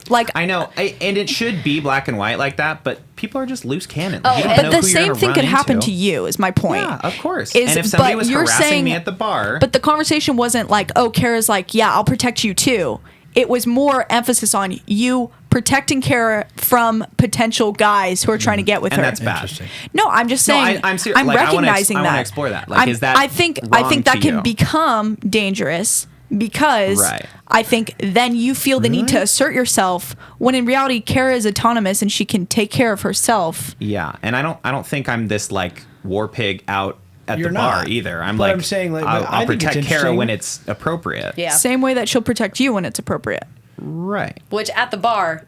Like I know, and it should be black and white like that, but people are just loose cannon. Oh, You don't and know but the who you're same gonna thing run could happen into. to you. Is my point. Yeah, of course. Is- and if somebody but was you're harassing saying- me at the bar, But the conversation wasn't like, oh, Kara's like, yeah, I'll protect you too. It was more emphasis on you protecting Cara from potential guys who are trying to get with and her. that's bad. Interesting. No, I'm just No, saying. I'm serious. I'm Like, I wanna recognizing I wanna that. explore that. Like, is that I think wrong that to can you? become dangerous because Right. I think then you feel the need to assert yourself when in reality Cara is autonomous and she can take care of herself. Yeah, and I don't think I'm this like war pig out at You're the bar not. either. I'm But like, I'm saying, like, I'll, I I'll think it's protect Cara interesting. when it's appropriate. Yeah. Same way that she'll protect you when it's appropriate. Right. Which at the bar,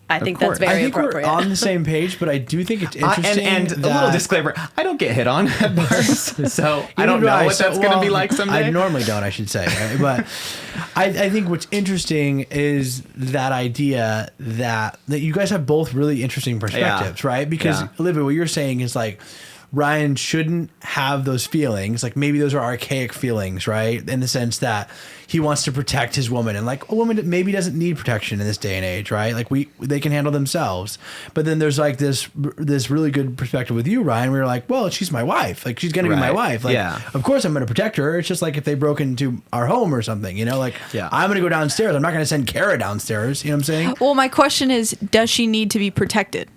I think course. that's I very think appropriate. we're on the same page, but I do think it's interesting. And a little that- disclaimer: I don't get hit on at bars, so I don't Neither do know I. what So- that's going to be well, like someday. I normally don't, I should say. But I think what's interesting is that idea that you guys have both really interesting perspectives, right? Because Yeah. Olivia, what you're saying is like Ryan shouldn't have those feelings. Like maybe those are archaic feelings, right? In the sense that he wants to protect his woman, and like a woman that maybe doesn't need protection in this day and age, right? Like they can handle themselves. But then there's like this really good perspective with you, Ryan, where you're like, well, she's my wife. Like she's gonna be my Right. wife. Like Yeah. of course I'm gonna protect her. It's just like if they broke into our home or something, you know, like Yeah. I'm gonna go downstairs. I'm not gonna send Cara downstairs. You know what I'm saying? Well, my question is, does she need to be protected?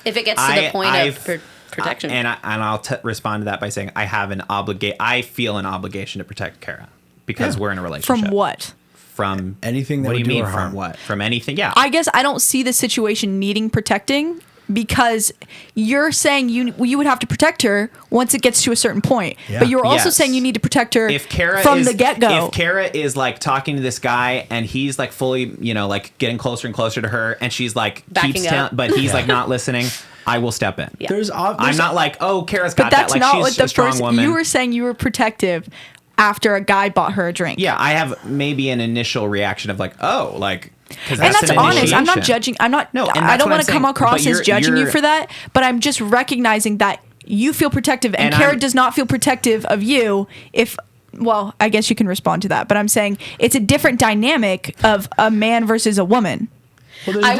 if it gets to the point of protection. I'll respond to that by saying I feel an obligation to protect Cara because Yeah. we're in a relationship. From what? From Anything that What do would you do mean her from harm. what? From anything? Yeah. I guess I don't see the situation needing protecting because you're saying you would have to protect her once it gets to a certain point. Yeah. But you're also Yes. saying you need to protect her If Cara from is, the get-go. If Cara is like talking to this guy and he's like fully, you know, like getting closer and closer to her, and she's like Backing keeps up. but he's like not listening, I will step in. Yeah. I'm not like, oh, Cara's got But that's that. Like not she's what the a strong first. woman. You were saying you were protective after a guy bought her a drink. Yeah, I have maybe an initial reaction of like, oh, like, because And that's an honest. I'm not initiation. judging. I'm not. No, and I that's don't what want I'm to come saying. across But as judging you you're- for that. But I'm just recognizing that you feel protective, and And Cara I'm- does not feel protective of you if well, I guess you can respond to that, but I'm saying it's a different dynamic of a man versus a woman. Well, I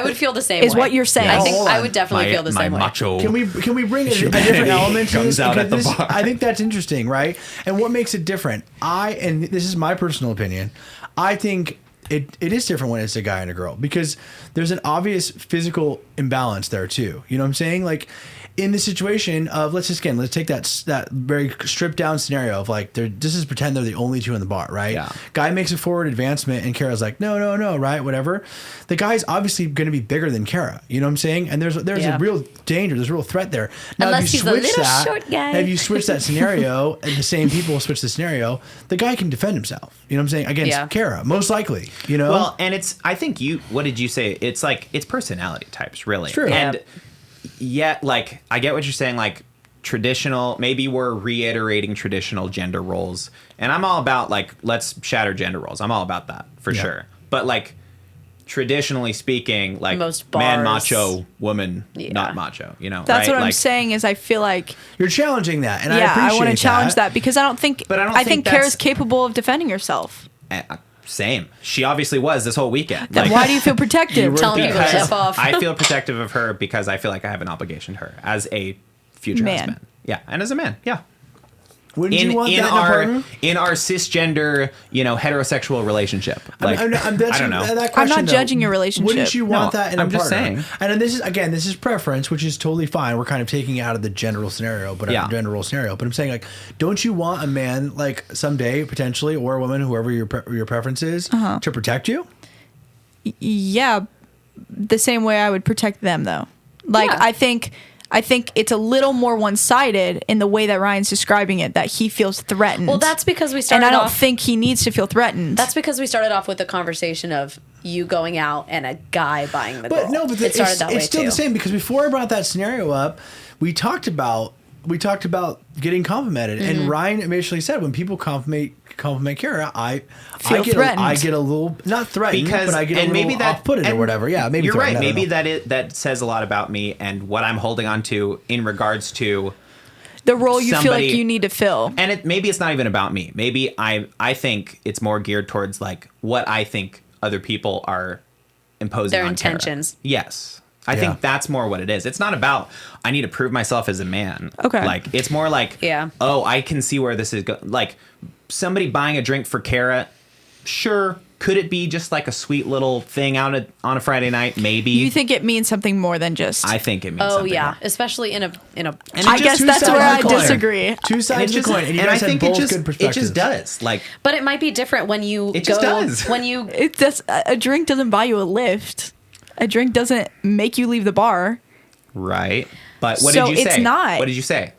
would feel the same Is way. what you're saying. I think Hold I on. would definitely feel the same way. macho. Can we bring a different Humanity element to comes this? out at Because the bar. I think that's interesting, right? And what makes it different? And this is my personal opinion. I think it is different when it's a guy and a girl because there's an obvious physical imbalance there too. You know what I'm saying? Like in the situation of let's take that very stripped down scenario of like this is pretend they're the only two in the bar, right? Yeah. Guy makes a forward advancement and Cara's like no, right, whatever. The guy's obviously going to be bigger than Cara. You know what I'm saying? And there's Yeah. a real danger, there's a real threat there. Now Unless if you he's a switch little that, short guy. if you switch that scenario and the same people switch the scenario, the guy can defend himself. You know what I'm saying? Against Yeah. Cara, most likely. You know. Well, and I think what did you say? It's like, it's personality types, really. True. And yet, like, I get what you're saying, like, maybe we're reiterating traditional gender roles. And I'm all about, like, let's shatter gender roles. I'm all about that, for Yeah. sure. But, like, traditionally speaking, like, Most man bars- macho, woman Yeah. not macho, you know? That's right? what I'm Like, saying is I feel like, You're challenging that, and I yeah, appreciate I want to challenge that because I don't think, But I don't I think think Cara's that's- capable of defending herself. Same. She obviously was this whole weekend. Then Like, why do you feel protective? Telling people to because F off. I feel protective of her because I feel like I have an obligation to her as a future Man. husband. Yeah, and as a man. Yeah. Wouldn't you want that in a partner? in our cisgender, heterosexual relationship. Like, I don't know. I'm not judging your relationship. Wouldn't you want No, that in a I'm just partner? saying. And this is preference, which is totally fine. We're kind of taking it out of the general scenario, gender role scenario. But I'm saying, like, don't you want a man, like, someday potentially, or a woman, whoever your preference is, to protect you? Yeah, the same way I would protect them, though. Like, Yeah. I think it's a little more one-sided in the way that Ryan's describing it, that he feels threatened. Well, that's because we started and I don't off. think he needs to feel threatened. That's because we started off with the conversation of you going out and a guy buying the girl. But no, but it started that way it's still too. the same because before I brought that scenario up, we talked about getting complimented, Mm-hmm. and Ryan initially said when people compliment Cara, I Feel get threatened. I get a little not threatened, Because but I get a and little maybe that off-putted or and whatever. Yeah, maybe you're right. threatened, I don't Maybe know. that says a lot about me and what I'm holding on to in regards to. the role you feel like somebody- you need to fill. And maybe it's not even about me. Maybe I think it's more geared towards like what I think other people are imposing Their on Cara. intentions. Yes. I Yeah. think that's more what it is. It's not about I need to prove myself as a man. Okay. Like it's more like Yeah. oh, I can see where this is going. Like somebody buying a drink for Cara, sure. Could it be just like a sweet little thing on a Friday night? Maybe. You think it means something more than just... I think it means Oh something yeah, more. especially in a. And I it guess just- that's sides where of I the coin. disagree. Two and sides it's of the coin, and you guys had both good perspectives. it just does. Like But it might be different when you It just does. when you It does, a drink doesn't buy you a lift. A drink doesn't make you leave the bar. right. But what So did you say? it's not. What did you say?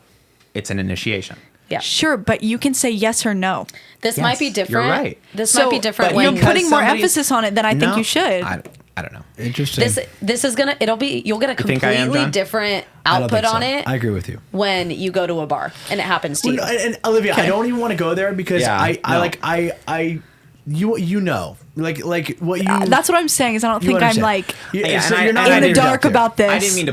It's an initiation. yeah. Sure, but you can say yes or no. This Yes, might be you're different. right. This So, might be different but when You're Because putting more somebody's- emphasis on it than I think No, you should. I don't know. Interesting. this is gonna you'll get a think I am, completely John? different I don't output think so. on it I agree with you. when you go to a bar and it happens to Well, you. no, and Olivia, I don't even want to go there because Yeah, you know like what you. That's what I'm saying is I don't you think I'm understand. like... Yeah, and so you're not in the interjective. dark about this. I didn't mean to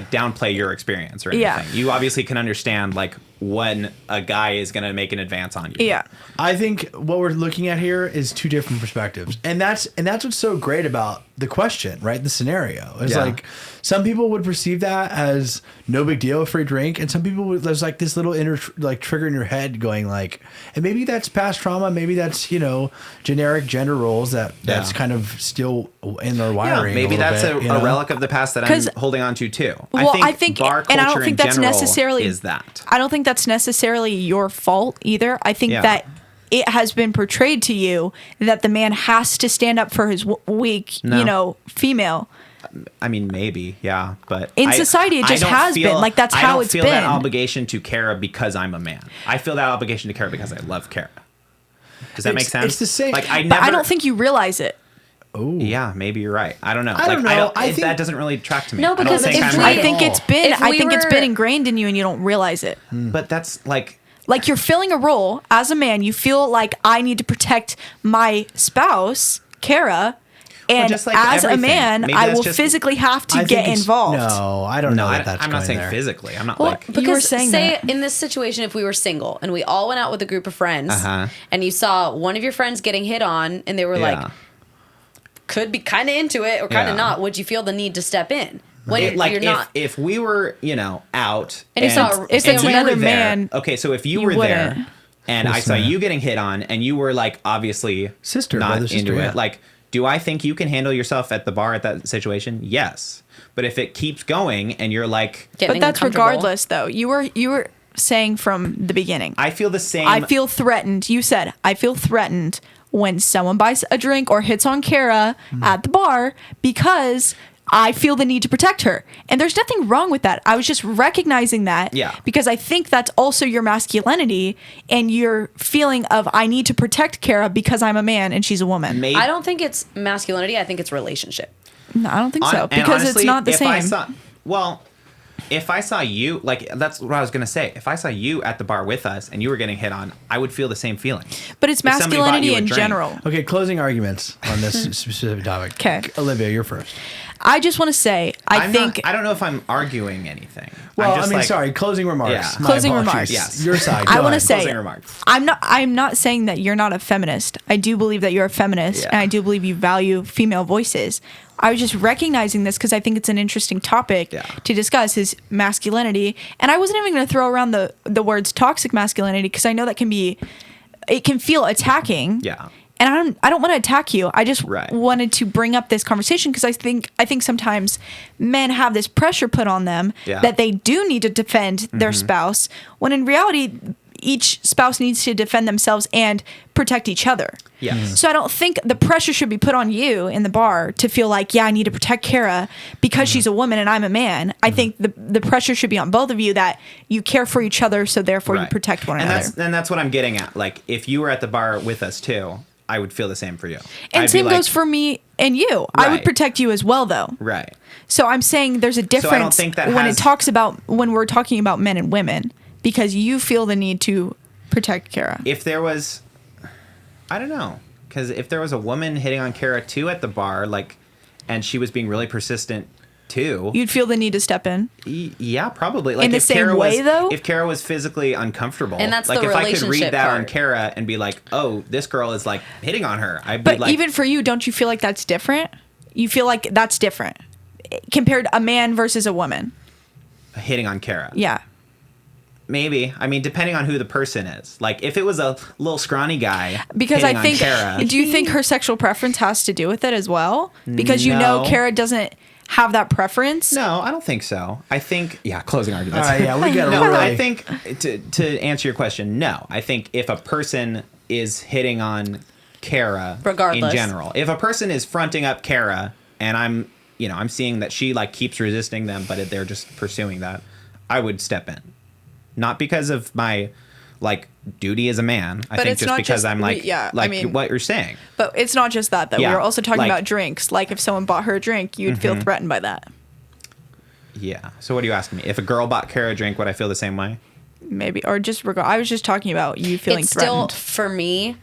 downplay your experience or anything. Yeah. You obviously can understand like when a guy is going to make an advance on you. Yeah. I think what we're looking at here is two different perspectives, and that's what's so great about the question, right? The scenario. It's Yeah. like some people would perceive that as no big deal, a free drink, and some people would, there's like this little inner trigger in your head going like, and maybe that's past trauma, maybe that's generic gender roles that's Yeah. kind of still in their Yeah, wiring. maybe that's bit, a relic of the past that I'm 'Cause- holding on to too. Well, I think bar culture and I don't think in that's general necessarily is that. I don't think that's necessarily your fault either. I think Yeah. that it has been portrayed to you that the man has to stand up for his weak, No. female. I mean, maybe, yeah, but In society, it I just don't has been. Like, that's how it's I don't feel that been. obligation to Cara because I'm a man. I feel that obligation to Cara because I love Cara. Does that make sense? it's the same- Like I But never. I don't think you realize it. Oh, Yeah, maybe you're right. I don't know. I don't know. I think- that doesn't really track to me. No, I don't because think if I'm we- like, I think it's been. If I we think it's were- been ingrained in you, and you don't realize it. But that's like. Like you're filling a role as a man. You feel like I need to protect my spouse, Cara, And just like as a everything. man, Maybe I that's will just- physically have to I get think it's- involved. No, I don't know No, that that's I'm not going saying there. physically. I'm not Well, like. You were because saying say that. in this situation, if we were single and we all went out with a group of friends, and you saw one of your friends getting hit on, and they were like, could be kind of into it or kind of not, would you feel the need to step in? When like you're not. if we were out And you saw- if and it's we were another there- man, okay, so if you you were there wouldn't. and I Course saw not. you getting hit on and you were like obviously Sister, not brother, into sister, it, yeah. like do I think you can handle yourself at the bar at that situation? Yes, but if it keeps going and you're like, Getting But that's uncomfortable. regardless, though. You were saying from the beginning. I feel the same. I feel threatened. You said I feel threatened when someone buys a drink or hits on Cara at the bar because I feel the need to protect her. And there's nothing wrong with that. I was just recognizing that because I think that's also your masculinity and your feeling of I need to protect Cara because I'm a man and she's a woman. Maybe, I don't think it's masculinity. I think it's relationship. No, I don't think so and because honestly, it's not the if same. If I saw you, like, that's what I was going to say. If I saw you at the bar with us and you were getting hit on, I would feel the same feeling. But it's If somebody bought you masculinity a in drink. general. Okay, closing arguments on this specific topic. 'Kay. Olivia, you're first. I just want to say, I don't know if I'm arguing anything. Well, I'm just like, sorry, closing remarks. Yeah. My Closing apologies. remarks. Yes. Your side. I go want to ahead. say, Closing remarks. I'm not saying that you're not a feminist. I do believe that you're a feminist, Yeah. and I do believe you value female voices. I was just recognizing this because I think it's an interesting topic to discuss is masculinity, and I wasn't even going to throw around the words toxic masculinity because I know that it can feel attacking. Yeah. And I don't want to attack you. I just Right. wanted to bring up this conversation because I think sometimes men have this pressure put on them that they do need to defend their spouse, when in reality each spouse needs to defend themselves and protect each other. Yes. Mhm. So I don't think the pressure should be put on you in the bar to feel like, I need to protect Cara because she's a woman and I'm a man. I think the pressure should be on both of you that you care for each other, so therefore you Right. protect one another. And that's what I'm getting at. Like, if you were at the bar with us too, I would feel the same for you. And I'd be same like, goes for me and you. I would Right. protect you as well, though. Right. So I'm saying there's a difference think that when has- when we're talking about men and women, because you feel the need to protect Cara. If there was, I don't know, because if there was a woman hitting on Cara too at the bar, like, and she was being really persistent too, You'd feel the need to step in. yeah, probably. Like, In the if same Cara way, was, though? if Cara was physically uncomfortable, And that's like the if I could read relationship that on part. Cara and be like, oh, this girl is like hitting on her, I'd But be like, even for you, don't you feel like that's different? You feel like that's different compared to a man versus a woman. hitting on Cara. Yeah. Maybe. I mean, depending on who the person is. Like, if it was a little scrawny guy, Because hitting I think, on Cara, do you think her sexual preference has to do with it as well? Because you know No. Cara doesn't have that preference. no, I don't think so. I think, closing All arguments. right, yeah, we got to No, really. I think to answer your question, no. I think if a person is hitting on Cara Regardless. in general, if a person is fronting up Cara and I'm seeing that she like keeps resisting them, but they're just pursuing that, I would step in. Not because of my like duty as a man. I But think it's just not because just- I'm like, I mean- what you're saying. But it's not just that, though. Yeah, We were also talking like- about drinks. Like if someone bought her a drink, you'd feel threatened by that. Yeah. So what are you asking me? If a girl bought Cara a drink, would I feel the same way? Maybe. Or just I was just talking about you feeling It's still, threatened. for me,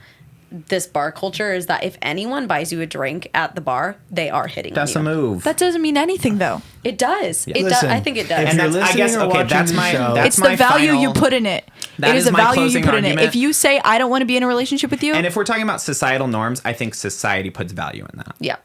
this bar culture is that if anyone buys you a drink at the bar, they are hitting That's on a you. move. That doesn't mean anything, though. It does. It does. Listen, I think it does. if And you're that's, I guess, listening or okay, watching that's the my show- that's It's the my value final, you put in it. That It is is a my value you closing put in it. argument. If you say, I don't want to be in a relationship with you, And if we're talking about societal norms, I think society puts value in that. Yeah.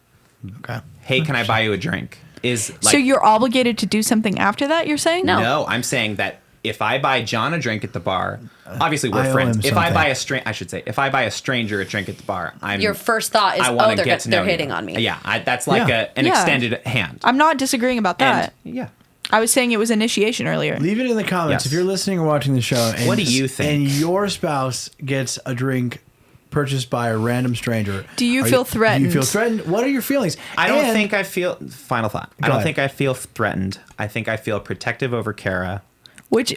Okay. Hey, can I buy you a drink? Is like, so you're obligated to do something after that, you're saying? No. no, I'm saying that if I buy John a drink at the bar, obviously I we're owe friends. him If I something. buy a stranger a drink at the bar, Your first thought is, I wanna oh, get to know they're you. hitting on me. Yeah, that's like Yeah. an Yeah. extended hand. I'm not disagreeing about that. And yeah, I was saying it was initiation earlier. Leave it in the comments Yes. if you're listening or watching the show. And, What do you think? And your spouse gets a drink purchased by a random stranger. Do you Are feel Do threatened? you feel threatened? What are your feelings? I don't And- think I feel. Final thought. I Go don't ahead. think I feel threatened. I think I feel protective over Cara. Which,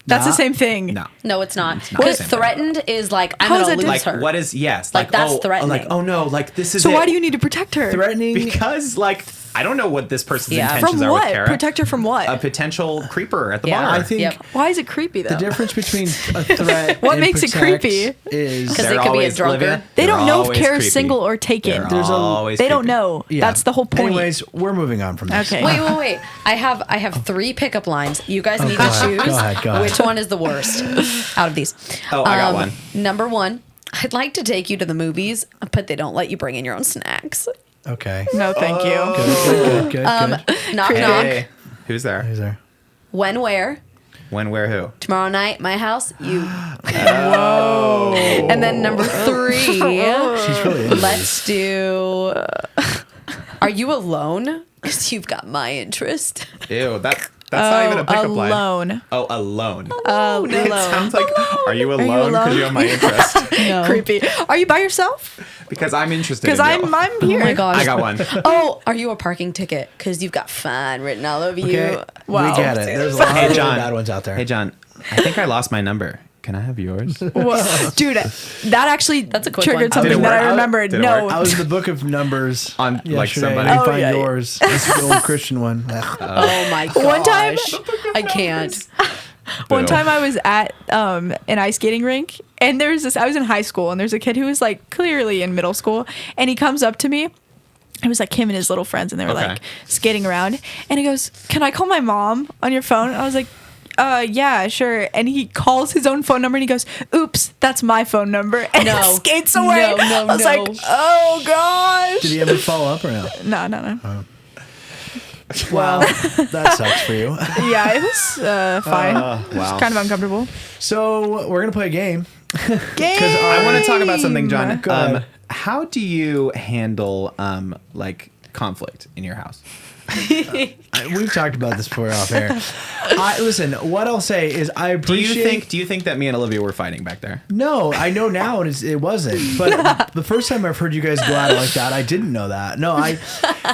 that's the Nah. same thing. No. No, it's not. not the Because same thing. threatened is like, I'm How is going to it lose Like her. what is yes? Like, that's oh, threatening. Like oh no, like this is. So it. why do you need to protect her? threatening. Because like I don't know what this person's Yeah. intentions From are with what? Cara. Protect her from what? A potential creeper at the Yeah. bar. I think Yep. Why is it creepy though? the difference between a threat What and makes it protect creepy? is 'Cause They're it could be a always- drunkard. Olivia, They they're don't know if always Cara's creepy. single or taken. They're There's a- always They don't creepy. know. Yeah. That's the whole point. Anyways, we're moving on from this. Okay. Wait. I have 3 pickup lines. You guys need go to ahead, choose go ahead. which one is the worst out of these. Oh, I got one. Number 1, I'd like to take you to the movies, but they don't let you bring in your own snacks. Okay. No, thank you. Good. Knock Hey, knock. who's there? Who's there? When, where? When, where, who? Tomorrow night, my house. You. Whoa. And then number 3. She's really into Let's do. Are you alone? Because you've got my interest. Ew, that's not even a pickup line. Alone. Oh, alone. Alone. It sounds like, are you alone? alone? Because you have my interest. No. Creepy. Are you by yourself? Because I'm interested Because in you. I'm here. Oh my gosh. I got one. Oh, are you a parking ticket? Because you've got fine written all over you. Okay. Wow. We get it. There's a lot Hey, of John. bad ones out there. Hey, John, I think I lost my number. Can I have yours? Whoa. Dude, that actually That's a quick triggered one. Did it something that work? I remembered. Did it No. work? I was in the book of numbers On, like, yesterday. somebody. I Oh, find yeah. yours. It's the old Christian one. Oh my gosh. One time- I can't. One Boo. time I was at an ice skating rink, and there's this. I was in high school, and there's a kid who was like clearly in middle school, and he comes up to me. It was like him and his little friends, and they were Okay. like skating around. And he goes, "Can I call my mom on your phone?" And I was like, yeah, sure. And he calls his own phone number, and he goes, "Oops, that's my phone number," and No. skates away. No, I was no. like, "Oh gosh." Did he ever follow up or no? No. Well, that sucks for you. Yeah, it was fine. wow. It was kind of uncomfortable. So we're gonna play a game. Game. I want to talk about something, John. Go ahead. How do you handle like conflict in your house? We've talked about this before off air. Listen, what I'll say is I Do appreciate. you think that me and Olivia were fighting back there? No, I know now, and it wasn't. But the first time I've heard you guys go at it like that, I didn't know that. No,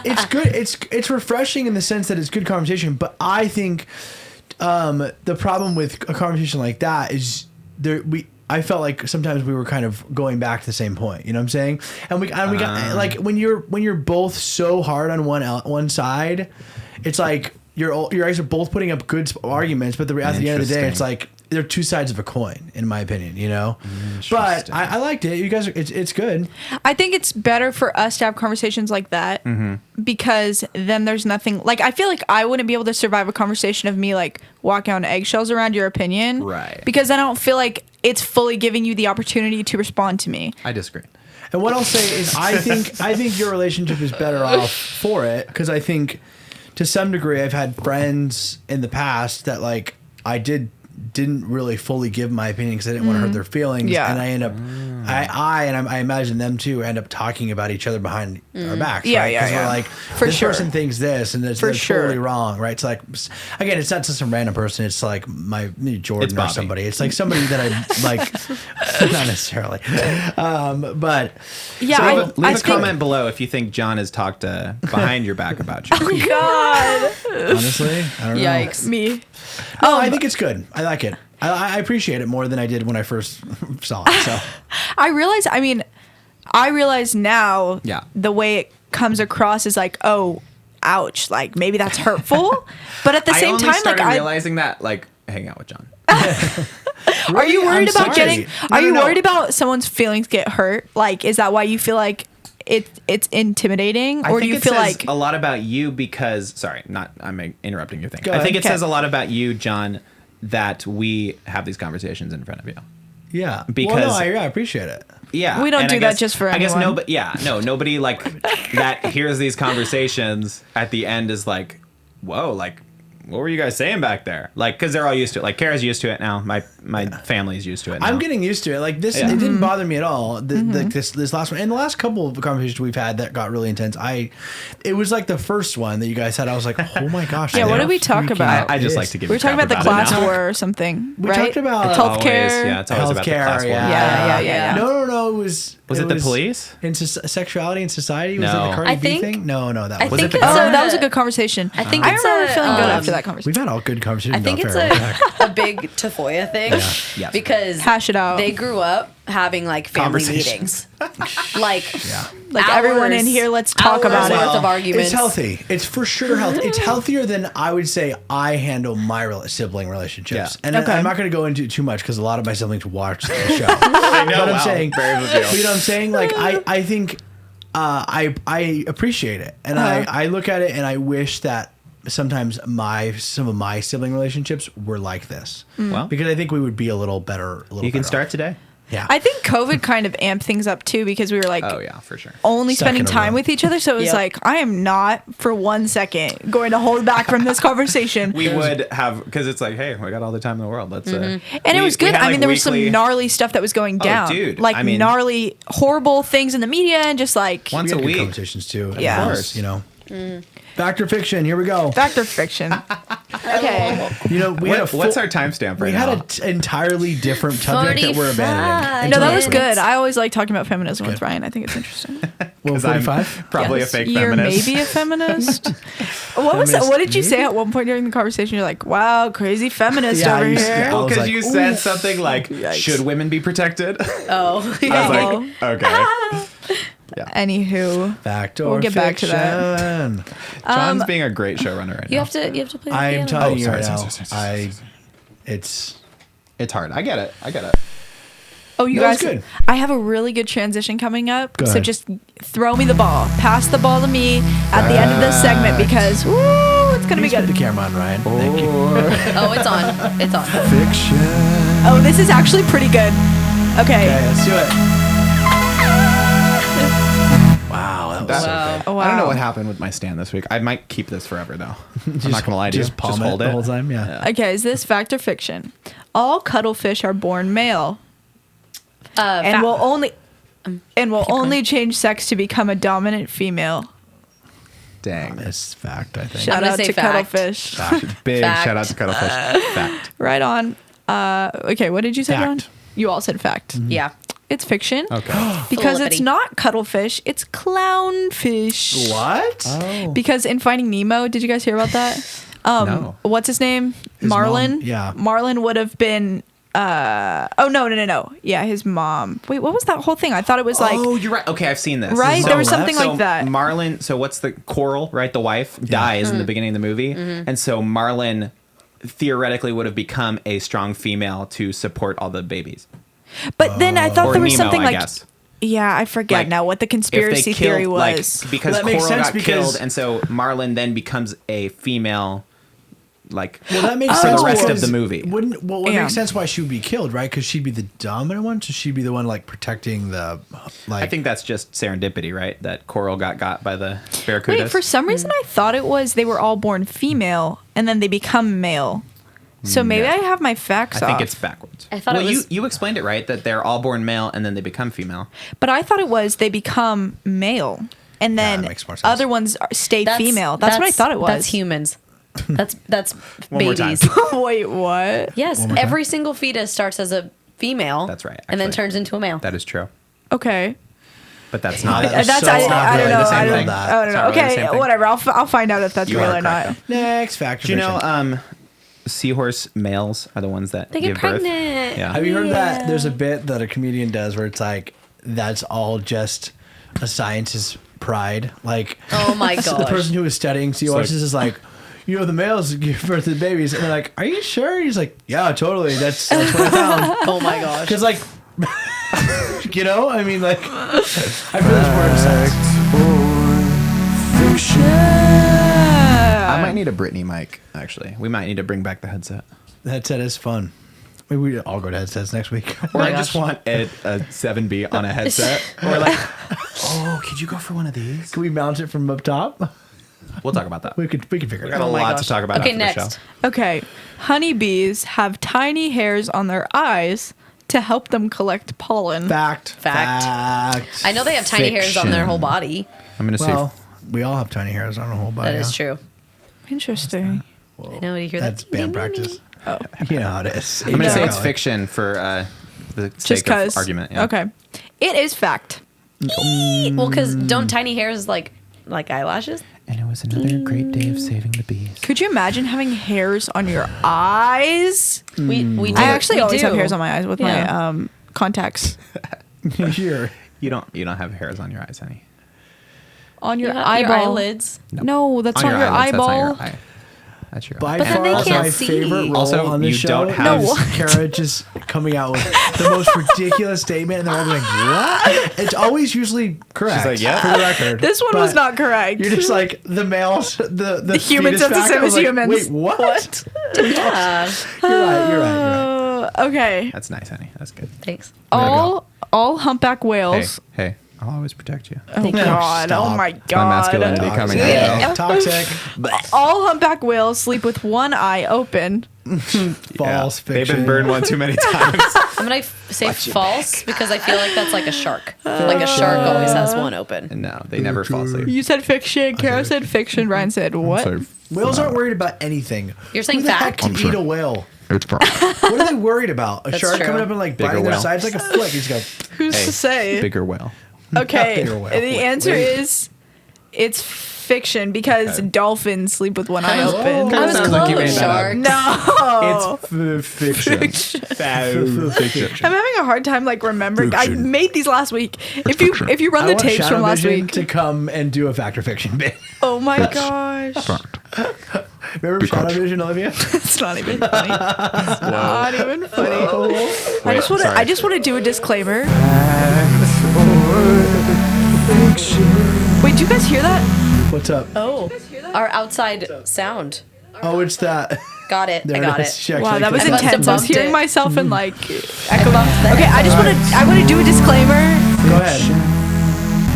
it's good. It's refreshing in the sense that it's good conversation. But I think the problem with a conversation like that is I felt like sometimes we were kind of going back to the same point. You know what I'm saying? And we got like when you're both so hard on one side, it's like your guys are both putting up good arguments, but at the end of the day, it's like they're two sides of a coin, in my opinion. You know, but I liked it. You guys, it's good. I think it's better for us to have conversations like that because then there's nothing like I feel like I wouldn't be able to survive a conversation of me like walking on eggshells around your opinion, Right. Because then I don't feel like it's fully giving you the opportunity to respond to me. I disagree. And what I'll say is, I think your relationship is better off for it because I think, to some degree, I've had friends in the past that like I didn't really fully give my opinion because I didn't want to hurt their feelings. Yeah. And I end up, I imagine them too end up talking about each other behind our backs. Yeah, right? yeah, 'Cause yeah. we're like, For this sure. person thinks this, and they're For sure. totally wrong, right? It's like, again, it's not just some random person. It's like maybe Jordan It's or Bobby. somebody. It's like somebody that I like, not necessarily, but. Yeah, So I leave a think- comment below if you think John has talked behind your back about you. God, Honestly, I don't know. Yikes. me. No, I think it's good. I like it. I appreciate it more than I did when I first saw it. So I realize now. Yeah. The way it comes across is like, oh, ouch, like maybe that's hurtful, but at the same I only time, started like realizing that like hang out with John. Are you worried I'm about sorry. getting? No, Are you no, no. worried about someone's feelings get hurt? Like, is that why you feel like it's intimidating, I or do think you it feel says like a lot about you because I'm interrupting your thing. Go I think ahead. it Okay. says a lot about you, John, that we have these conversations in front of you. yeah, Because- well, no, I appreciate it. Yeah, We don't and do I that guess- just for I guess anyone. nobody like that hears these conversations at the end is like, whoa, like what were you guys saying back there? Like, because they're all used to it. Like, Cara's used to it now. My family's used to it now. I'm getting used to it. Like this, Yeah. it didn't bother me at all. This last one, and the last couple of conversations we've had that got really intense. It was like the first one that you guys had. I was like, oh my gosh. Yeah, what how did we talk freaking about? I just pissed. like to give we were you talking crap about the it class now. war or something, We right? talked about It's always, healthcare. yeah, it's always about the Healthcare, class war. yeah. Yeah. No. It was. Was it the police? In sexuality and society? Was No. it the Cardi I B think- thing? No, that I was think it it's the- Oh, a- that was a good conversation. I think I it's remember a, feeling good um, after that conversation. We've had all good conversations. I think off it's air. a big Tafolla thing Yes. because Hash it out. they grew up having like family Conversations. meetings. Like Like everyone in here, let's talk about it. Worth of arguments. It's healthy. It's for sure healthy. It's healthier than I would say I handle my sibling relationships. Yeah. And Okay. I'm not going to go into it too much because a lot of my siblings watch the show. I know. But I'm saying, very reveal. you know what I'm saying? Like I think I appreciate it, and I look at it and I wish that sometimes some of my sibling relationships were like this. Well, Because I think we would be a little better. you can start today. Yeah. I think COVID kind of amped things up too because we were like Oh yeah, for sure. only Stuck spending in a time room. with each other. So it was Yep. like, I am not for 1 second going to hold back from this conversation. We would have, because it's like, hey, we got all the time in the world. Let's. And it was good. I mean, there was some gnarly stuff that was going down. dude, like I mean- gnarly, horrible things in the media and just like Once We a had good week. conversations too. Yeah. Of course, you know. Fact or fiction? Here we go. fact or fiction. Okay. You know, What's our timestamp right We now? had an entirely different subject that we're 45. abandoning. No, that was minutes. good. I always like talking about feminism with Ryan. I think it's interesting. Well, 'Cause I'm 45? probably Yes. a fake You're feminist. maybe a feminist. What was that? Feminist, What did you say maybe? at one point during the conversation? You're like, "Wow, crazy feminist Yeah, over you- here." yeah. I Well, was because like, you ooh. said something like, Yikes. "Should women be protected?" Oh, I was like, okay. Anywho, Fact or We'll get back to that. fiction? John's being a great showrunner right you now. have to play the I'm piano. telling you sorry, right now, sorry. it's It's hard. I get it. oh, you No, it's guys, good. I have a really good transition coming up. Go So ahead. just throw me the ball. Pass the ball to me at the end of this segment because woo, it's gonna be Please put good. the camera on, Ryan. Thank you. Oh, it's on. It's on. Fiction. Oh, this is actually pretty good. Okay. Okay, let's do it. Wow, that was so Wow. good. Oh, I don't know wow. what happened with my stand this week. I might keep this forever though. I'm not gonna lie to you. Just palm Just it hold the it whole time. Yeah. Okay, is this fact or fiction? All cuttlefish are born male and will only change sex to become a dominant female. Dang. It's fact, I think. Shout gonna out say to fact. cuttlefish. Big Fact. shout out to Cuttlefish. Fact. Right on. Okay, what did you say, John? Fact. You all said fact. Yeah. It's fiction. Okay. Because it's Flippity. not cuttlefish, it's clownfish. What? Oh. Because in Finding Nemo, did you guys hear about that? No. What's his name? His Marlin? mom, yeah. Marlin would have been no. Yeah, his mom. Wait, what was that whole thing? I thought it was like Oh, you're right. Okay, I've seen this. Right? So- There was something so like that. Marlin, so what's the Coral, right? The wife dies in the beginning of the movie. And so Marlin theoretically would have become a strong female to support all the babies. But then I thought Or there was Nemo, something I like guess. Yeah, I forget Like, now what the If they conspiracy theory killed, was. like, because Well, that makes Coral sense got because- killed, and so Marlin then becomes a female, like, Well, that makes for sense the rest of because the movie. Wouldn't well, it Yeah. makes sense why she would be killed, right? Because she'd be the dominant one, so she'd be the one like protecting the like. I think that's just serendipity, right? That Coral got by the barracudas. Wait, for some reason I thought it was they were all born female and then they become male. So maybe No. I have my facts I think off. it's backwards. I thought well, it was- you explained it right that they're all born male and then they become female. But I thought it was they become male and that then makes more sense. other ones stay female. That's what I thought it was. That's humans. That's One more babies. Wait, what? Yes, every single fetus starts as a female. That's right, And then actually. turns into a male. That is true, Okay. but that's not. That's That's so I not don't really know. the same I don't, thing. I don't It's know. not really the Okay, same thing. whatever. I'll find out if that's You real are or not. correct, next factor. Do you know seahorse males are the ones that They get give birth? pregnant. Yeah. Have you heard that? There's a bit that a comedian does where it's like that's all just a scientist's pride. Like, Oh my so the gosh. person who is studying seahorses is like, you know, the males give birth to the babies, and they're like, "Are you sure?" He's like, "Yeah, totally. That's what I found." Oh my gosh. Because like, you know, I mean, like, I feel there's more to science. I might need a Britney mic. Actually, we might need to bring back the headset. Headset is fun. Maybe we all go to headsets next week. Or my I just gosh. want a 7B on a headset. Or like, oh, could you go for one of these? Can we mount it from up top? We'll talk about that. We can figure We it got out. a my lot gosh. to talk about Okay, after next. the show. Okay. Honeybees have tiny hairs on their eyes to help them collect pollen. Fact. I know they have tiny hairs on their whole body. I'm gonna Well, we all have tiny hairs on our whole body. That is yeah. true. Interesting. I know you hear that. That's band practice. Oh. You know how it is. I'm gonna No. say it's fiction for the Just sake of because. argument. Yeah. Okay. It is fact. Well, because don't tiny hairs like eyelashes? And it was another great day of saving the bees. Could you imagine having hairs on your eyes? We do. I actually We always do. have hairs on my eyes with Yeah. my contacts. Sure. You don't have hairs on your eyes, honey. on your Your eyeball. eyelids. No, that's On not your your eyelids, that's not eyeball. your eye. That's your By eye. But then they far, can't my see. favorite role Also, on the you show don't have- is No. Cara just coming out with the most ridiculous statement, and they're all like, "What?" It's always usually correct. She's like, "Yeah." for the record. This one was But not correct. You're just like the males, the humans fetus are the fact. same I was as like, humans. Wait, what? Yeah. You're right. Okay. That's nice, honey. That's good. Thanks. All humpback Hey, whales. hey, I'll always protect you. Oh God! Stop. Oh my My God! masculinity coming out. Yeah. Toxic. All humpback whales sleep with one eye open. False fiction. They've been burned one too many times. I'm gonna say false because I feel like that's like a shark. Like a shark always has one open. No, they never fall asleep. You said fiction. Kara said fiction. Ryan said what? Whales aren't worried about anything. You're saying Who the heck fact? can eat a whale? It's wrong. What are they worried about? A That's shark true. coming up and like Bigger biting their whale. sides like a flick. You just go. Who's to say? Bigger whale. Okay. Bigger whale. The answer is it's fiction because dolphins sleep with one eye Oh. open. I was Sounds like you close, made that up. shark. No. It's fiction. I'm having a hard time like remembering. I Fiction. made these last week. If you run I the want tapes Shadow from last Vision week. to come and do a fact or fiction bit. Oh my gosh. Remember Shadow Vision, Olivia? It's not even funny. It's not even funny. Wait, sorry. I just want to do a disclaimer. Wait, do you guys hear that? What's up? Oh, our outside sound. Oh, it's that. Got it. There I got is. it. She actually Wow, that was clicked must have intense. I was bumped hearing it. myself and like echo. bumped that. Okay, I want to do a disclaimer. Go ahead.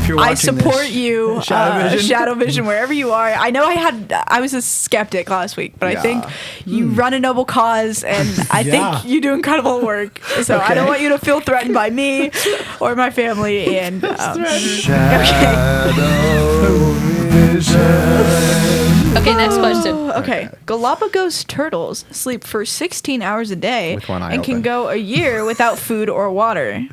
If you're I watching support this. you, Shadow Vision. Shadow Vision, wherever you are. I know I was a skeptic last week, but I think you run a noble cause, and I Yeah. think you do incredible work. So I don't Okay. want you to feel threatened by me or my family. And Okay, next question. okay, Galapagos turtles sleep for 16 hours a day With one eye and can open. go a year without food or water.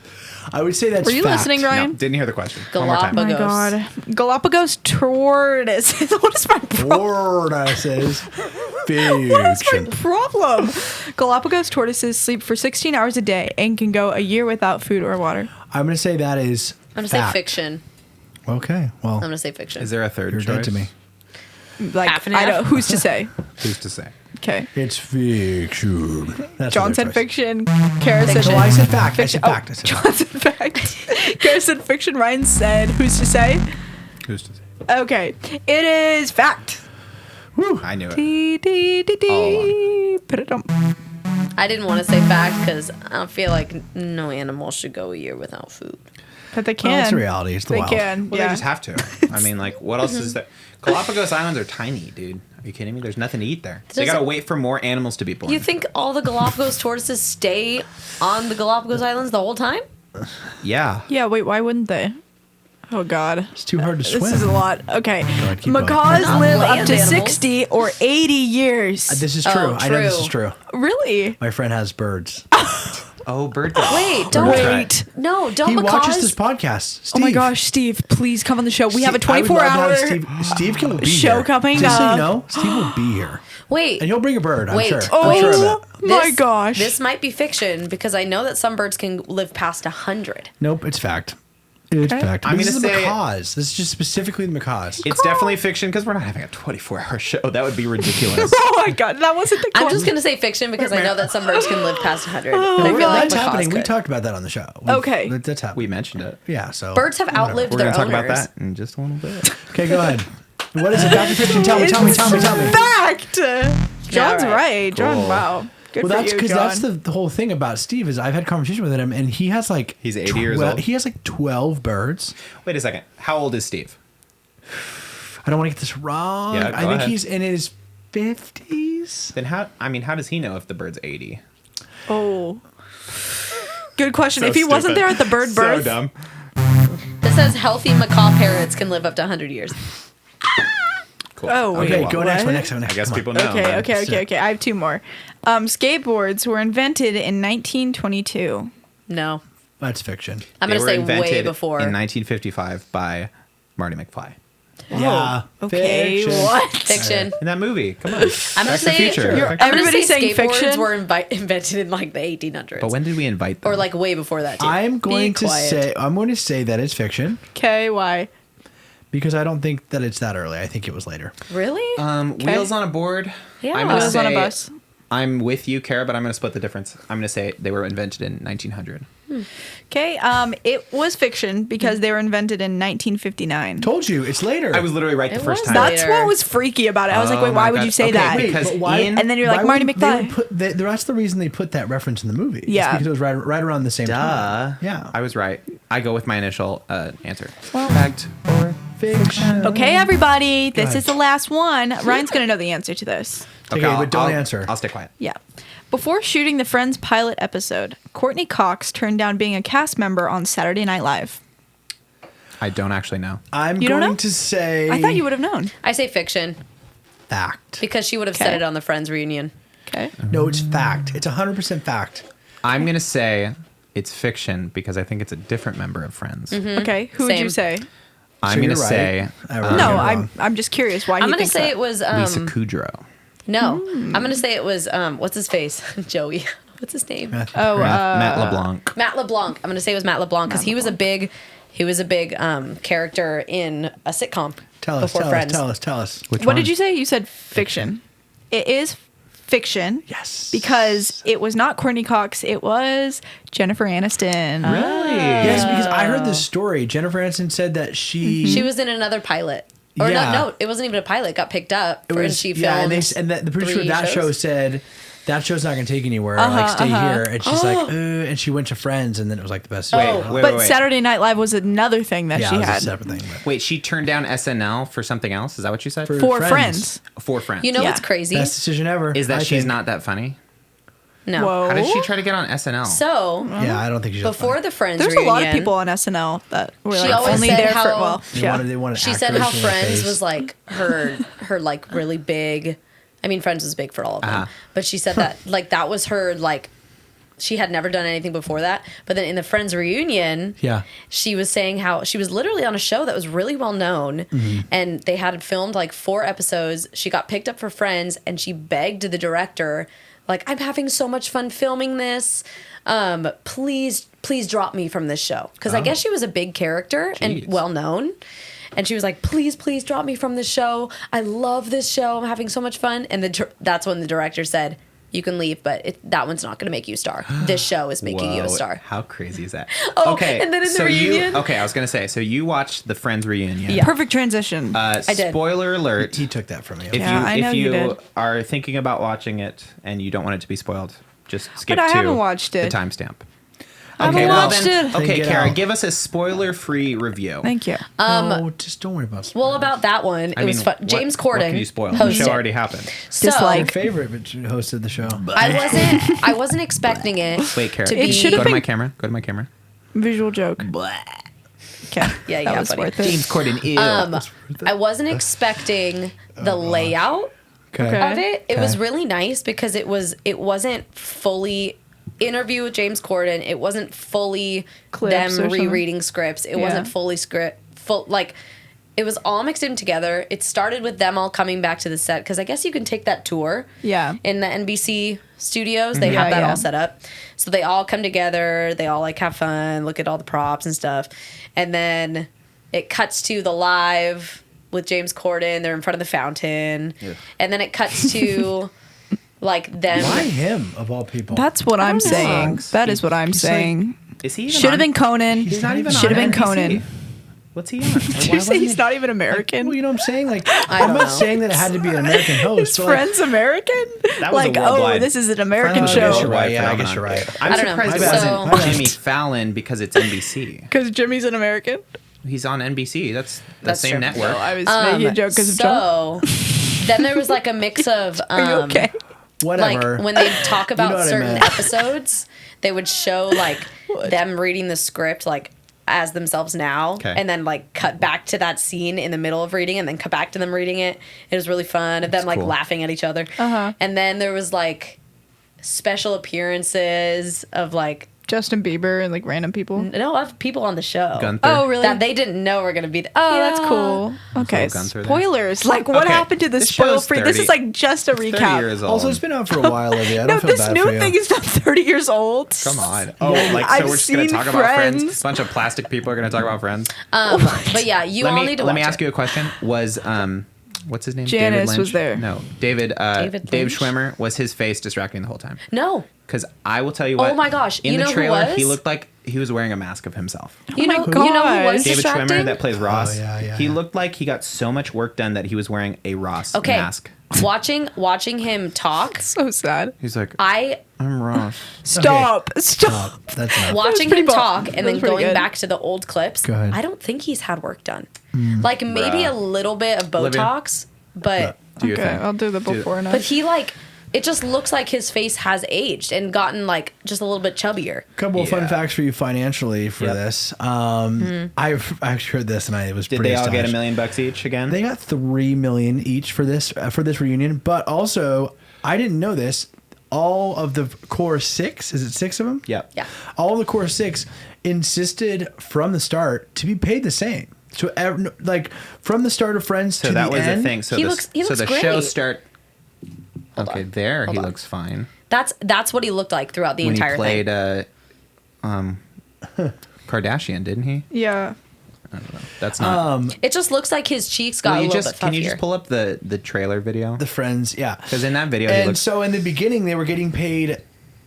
I would say that's Were you fact. listening, No, Ryan? didn't hear the question. One more time. Oh my Galapagos. god. Galapagos tortoises. What is my problem? Tortoises. What is my Fiction. problem? Galapagos tortoises sleep for 16 hours a day and can go a year without food or water. I'm going to say that is I'm gonna say fact. fiction. Okay, well, I'm gonna say fiction. Is there a third you're choice? dead to me. Like, Half and I half. don't. Who's to say? Who's to say? Okay. It's fiction. That's John the said third choice. fiction. Kara said Fiction. No, I said fact. fiction. I said fact. I said John said fact. Kara said fiction. Ryan said who's to say? Who's to say? Okay. It is fact. I knew it. Dee, dee, dee, dee. Put it on. I didn't want to say fact because I feel like no animal should go a year without food. But they can. Well, it's a reality. It's the They wild. can. Well, yeah. they just have to. I mean, like, what else is there? Galapagos Islands are tiny, dude. Are you kidding me? There's nothing to eat there. They Does gotta it- wait for more animals to be born. You think all the Galapagos tortoises stay on the Galapagos Islands the whole time? Yeah. Yeah, wait, why wouldn't they? Oh God. It's too hard to swim. This is a lot. Okay. ahead, keep going. Macaws They're not live up land to animals. 60 or 80 years. This is true. Oh, I know this true. is true. Really? My friend has birds. Oh, bird. Wait, don't Wait. No, don't He macaws. watches this podcast. Steve. Oh my gosh, Steve, please come on the show. We have a Steve, I would love to have 24-hour. Steve can be show here. coming Just so up. you know, Steve will be here. Wait, And you'll bring a bird, I'm Wait. sure. Oh, I'm sure of Oh it. my gosh. This might be fiction because I know that some birds can live past 100. Nope, it's fact. It's Okay. fact. I'm This gonna is the say- macaws. This is just specifically the macaws. It's definitely fiction because we're not having a 24-hour show. That would be ridiculous. Oh my God, that wasn't the I'm question. just gonna say fiction because I know that some birds can live past 100. Oh, and I feel like That's macaws happening. We could. talked about that on the show. Okay. That's happening. We mentioned it. Yeah, so. Birds have whatever. outlived We're their gonna talk owners. about that in just a little bit. Okay, go ahead. What is it? Fact or fiction? Tell me. Fact. John's right. right. John, Cool. wow. Good Well, for that's you, because John. that's the whole thing about Steve is I've had conversation with him and he has like He's 80 years old? He has like 12 birds. Wait a second. How old is Steve? I don't want to get this wrong. Yeah, I go think ahead. he's in his 50s. Then how? I mean, how does he know if the bird's 80? Oh. Good question. So if he wasn't stupid. there at the bird birth, So dumb. This says healthy macaw parrots can live up to 100 years. Cool. Oh, wait. Okay, well, go what? next one. Next one. I Next guess one. people know. Okay, but- okay. I have two more. Skateboards were invented in 1922. No. That's fiction. I'm They going to were say invented way before. in 1955 by Marty McFly. Yeah. Okay, Fiction. what? Fiction. In that movie. Come on. I'm Back gonna to the say Future. You're- Fiction. I'm gonna Everybody's say saying skateboards fiction? were invented in like the 1800s, But when did we invite them? or like way before that too. I'm going Be to quiet. say that it's fiction Okay, why? because I don't think that it's that early. I think it was later. Really? Wheels on a board. Yeah. I'm gonna Wheels on a say- bus. I'm with you, Cara, but I'm going to split the difference. I'm going to say they were invented in 1900. Okay. It was fiction because they were invented in 1959. Told you, it's later. I was literally right the It first was time. that- That's later. what was freaky about it. I was like, Oh wait, my why would God. you say Okay, that? wait, because but why- Ian- And then you're like, why Marty would- McFly. That's the reason they put that reference in the movie. It's Yeah. because it was right around the same time. Yeah. I was right. I go with my initial answer. Fact or Fiction. Okay, everybody, this ahead. is the last one. Ryan's going to know the answer to this. Okay, but don't answer. I'll stay quiet. Yeah. Before shooting the Friends pilot episode, Courtney Cox turned down being a cast member on Saturday Night Live. I don't actually know. I'm You don't going know? to say. I thought you would have known. I say fiction fact. because she would have Okay. said it on the Friends reunion. Okay. No, it's fact. It's 100% fact. I'm going to say it's fiction because I think it's a different member of Friends. Okay. Who would you Same. say? I'm So going to you're right. say I wrote No, it wrong. I'm just curious why I'm he gonna thinks say that. it was Lisa Kudrow. no. I'm gonna say it was what's his face? Joey. What's his name? Oh, Matt LeBlanc. Matt LeBlanc. I'm gonna say it was Matt LeBlanc because he was a big character in a sitcom Tell us, before tell Friends. us, tell us. Which what one? did you say? You said fiction. It is fiction. Yes. Because it was not Courtney Cox. It was Jennifer Aniston. Really? Yes, because I heard this story. Jennifer Aniston said that she She was in another pilot. Or Yeah. no, it wasn't even a pilot. It got picked up, and she filmed. yeah, and the producer of 3 that shows. show said that show's not going to take anywhere. Like stay here, and she's like, and she went to Friends, and then it was like the best. Wait, show. wait, But wait. Saturday Night Live was another thing that yeah, she it was had. a separate thing. But Wait, she turned down SNL for something else? Is that what you said? For Friends. For Friends. You know Yeah. what's crazy? best decision ever. is that I she's think. not that funny? No. Whoa. How did she try to get on SNL? So Yeah, I don't think she's before the Friends There's reunion, a lot of people on SNL that were She like always only said there for how- well. Yeah. They wanted she said how actors in their Friends face. was like her like really big. I mean, Friends was big for all of them, Uh-huh. but she said that like that was her like she had never done anything before that. But then in the Friends reunion, Yeah. she was saying how she was literally on a show that was really well known, and they had filmed like 4 episodes. She got picked up for Friends, and she begged the director, like, "I'm having so much fun filming this. Please drop me from this show," because I guess she was a big character and Jeez. well known. And she was like, please drop me from this show. I love this show. I'm having so much fun. And that's when the director said, you can leave, but that one's not going to make you a star. This show is making you a Whoa, star. How crazy is that? Oh, okay, and then in the so reunion- I was going to say, so you watched the Friends reunion. Yeah. Perfect transition. did. Spoiler alert. He took that from me. If Yeah, I know you did. are thinking about watching it and you don't want it to be spoiled, just skip But I to haven't watched the it. timestamp. I haven't watched it. Okay, Then get Cara, out. give us a spoiler-free review. Thank you. no, just don't worry about. Well, about that one, it was fun. James Corden What can you spoil? The hosted. show already happened. So, your Dislike. favorite but she hosted the show. I wasn't expecting it. Wait, Cara, To It be- should've go to been- my camera. Go to my camera. Visual joke. Okay. Yeah, that yeah, was buddy. worth it. James Corden. Ew. I wasn't expecting the layout Okay. of it. It was really nice because it wasn't fully interview with James Corden. It wasn't fully Clips them or something. rereading scripts. It Yeah. wasn't fully it was all mixed in together. It started with them all coming back to the set because I guess you can take that tour. Yeah. In the NBC studios, they Yeah, have that yeah. all set up. So they all come together. They all like have fun, look at all the props and stuff, and then it cuts to the live with James Corden. They're in front of the fountain, and then it cuts to like them. Why him of all people? That's what I'm don't know. saying. That is what I'm He's like- saying. Is he even Should have on- been Conan. He's not even Should have on been NBC. Conan. What's he on? Like, Did why you say wasn't he's he- not even American? Well, you know what I'm saying? Like, I I'm don't not know. saying that it had to be an American host. His but, like, friend's American? That was a Like, oh, worldwide- this is an American I guess show. you're right. Yeah, I guess phenomenon. you're right. I'm I don't know. surprised it My bad. wasn't My bad. Jimmy Fallon because it's NBC. Because Jimmy's an American? He's on NBC. That's the That's same true. network. No, I was making a joke because of John. So then there was like a mix of Are you okay? Whatever. like when they talk about know what I certain meant. episodes, they would show like them reading the script like as themselves now, Okay. and then like cut back to that scene in the middle of reading, and then cut back to them reading it. It was really fun of them like cool. laughing at each other. Uh-huh. And then there was like special appearances of like Justin Bieber and like random people. No, I have people on the show. Gunther. Oh, really? That they didn't know were gonna be. Oh, that's cool. Okay, Gunther there. spoilers. Like, what Okay, happened to the this show's spoil-free? This is 30 like just a 30 recap. years old. Also, it's been out for a while, Olivia. I No, don't feel this bad new for you. thing is not 30 years old. Come on. Oh, like, I've so we're just going to seen talk about Friends? Friends. A bunch of plastic people are going to talk about Friends? But yeah, you all need to watch Let me it. ask you a question. Was, what's his name? Janice David Lynch? was there. No. Dave Lynch? Schwimmer, was his face distracting the whole time? No, Because I will tell you what. Oh my gosh, In you the know who trailer, was? he looked like he was wearing a mask of himself. you know who gosh. was David distracting? Schwimmer that plays Ross. yeah. He looked like he got so much work done that he was wearing a Ross Okay, mask. watching him talk. So sad. He's like, I'm Ross. Stop. That's enough. watching pretty him bu- talk that and was then pretty going good. back to the old clips. Go ahead. I don't think he's had work done. Like maybe Bruh. a little bit of Olivia? Botox, but Do your Okay, thing. I'll do the before and but after. he like it just looks like his face has aged and gotten like just a little bit chubbier. Couple of fun Yeah. facts for you financially for Yep. this. I've actually heard this and I was Did pretty they all get $1 astonished. million each again? They got $3 million each for this reunion, but also I didn't know this. All of the core 6, is it 6 of them? Yep. Yeah. All of the core 6 insisted from the start to be paid the same. So like from the start of Friends So to that the was end. the thing. So He the, looks so the great. show start. Okay, on. there Hold he on. looks fine. That's what he looked like throughout the When he entire played thing. Kardashian, didn't he? Yeah. That's not. It just looks like his cheeks got Will a you little just bit can puffier. you just pull up the trailer video? The Friends, yeah. Because in that video he And looks. so in the beginning, they were getting paid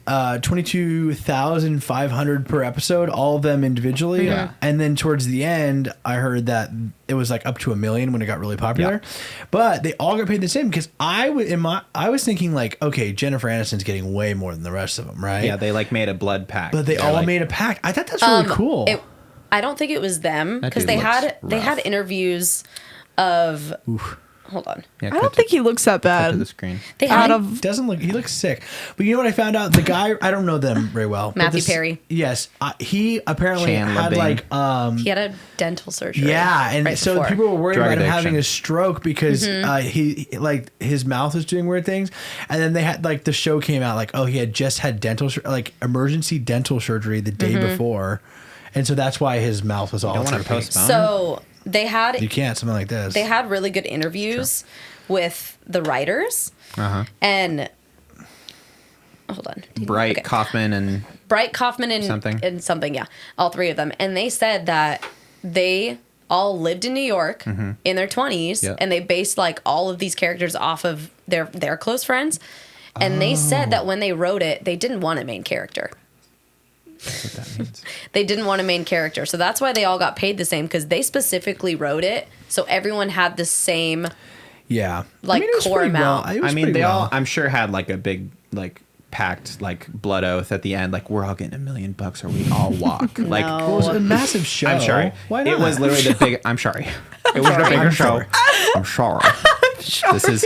$22,500 per episode, all of them individually. Yeah. And then towards the end, I heard that it was like up to $1 million when it got really popular. Yeah. But they all got paid the same because I was thinking like, okay, Jennifer Aniston's getting way more than the rest of them, right? Yeah, they like made a blood pact. But they They're all like, made a pact. I thought that's really cool. I don't think it was them That because dude they had looks rough. interviews of. Hold on. Yeah, I don't think he looks that cut to the bad. screen. They Out had of He looks sick. But you know what I found out? The guy, I don't know them very well. but Matthew Perry. Yes. He apparently Chandler had Bing. like, he had a dental surgery. yeah, and right so before. people were worried Drug about him addiction. having a stroke because Mm-hmm. he like his mouth was doing weird things, and then they had like the show came out like, oh, he had just had emergency dental surgery the day Mm-hmm. before, and so that's why his mouth was all. don't wanna droopy. postpone? So they had You can't something like this. they had really good interviews with the writers and hold on. Bright, Okay. Kaufman, and Bright, Kaufman, and Something. yeah, all three of them, and they said that they all lived in New York in their 20s, Yep. and they based like all of these characters off of their close friends, and they said that when they wrote it, they didn't want a main character. that's what that means. They didn't want a main character, so that's why they all got paid the same because they specifically wrote it so everyone had the same. yeah, like, it was core pretty amount. Well, it was I mean, pretty they well. all. I'm sure had like a big like pact, like blood oath at the end. Like we're all getting $1 million, or we all walk. Like No. It was a massive show. I'm sorry. Why not? It was literally the big. I'm sorry. It was the sorry. bigger I'm show. sorry. I'm sorry. This is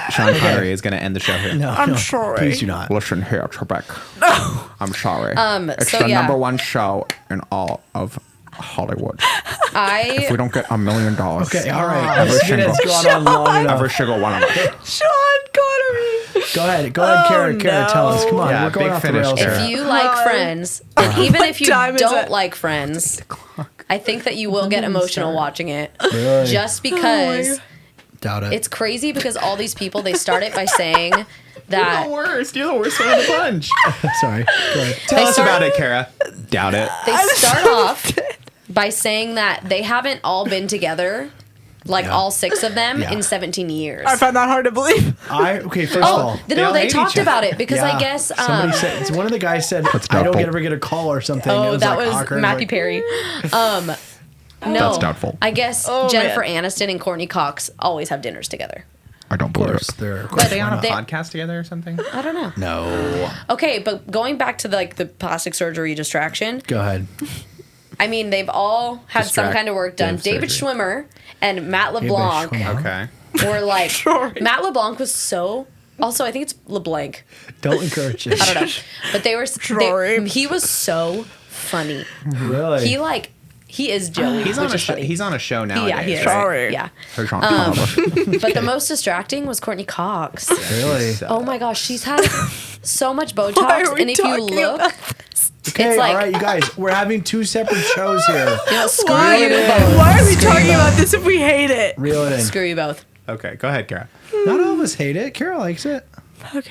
Sean Connery is going to end the show here. No, I'm no, sorry. Please do not. Listen here, Trebek. No. I'm sorry. It's so the yeah. number one show in all of Hollywood. I If we don't get $1 million, Okay, all right. Every This single- has gone on long enough. every single one of us. Sean Connery. Go ahead, Cara, Oh, Cara, tell us. Come on, Yeah, we're going big off the finish, rails Cara. here. if you like Friends, and even if you time is don't it? like Friends, I think that you will get emotional watching it. Really? Just because Doubt it. it's crazy because all these people they start it by saying that worst. You're the worst one of the bunch. Sorry. Go ahead. Tell us start- about it, Cara. Doubt it. they start off by saying that they haven't all been together, like Yeah. all 6 of them, Yeah. in 17 years. I find that hard to believe. Okay, first of all. No, all they hate talked each other. about it because I yeah, guess somebody said one of the guys said I don't doubtful. ever get a call or something. It oh, that like was awkward. Matthew Like, Perry. No, That's doubtful. I guess Oh, Jennifer man. Aniston and Courtney Cox always have dinners together. I don't Of believe course, it. they're. Are they on a They- podcast together or something? I don't know. No. Okay, but going back to like the plastic surgery distraction, Go ahead. I mean they've all had some kind of work done. Distract- David surgery. Schwimmer and Matt LeBlanc Schwimmer. Okay. were like Sorry. Matt LeBlanc was so. Also, I think it's LeBlanc. Don't encourage it. I don't know, but they were. Sorry. He was so funny. Really? He is Joey. He's on which a is show. funny. He's on a show nowadays. Yeah, he is. right? Sorry. Yeah. Hey, Sean. But the most distracting was Courtney Cox. Really? Oh my gosh, she's had so much Why Botox, are we and if you talking look, about Okay, It's like- all right, you guys, we're having 2 separate shows here. You know, screw Why, you both. why are we Screw talking you about both. this if we hate it? Reel it in. Screw you both. Okay, go ahead, Cara. Not all of us hate it. Kara likes it. Okay.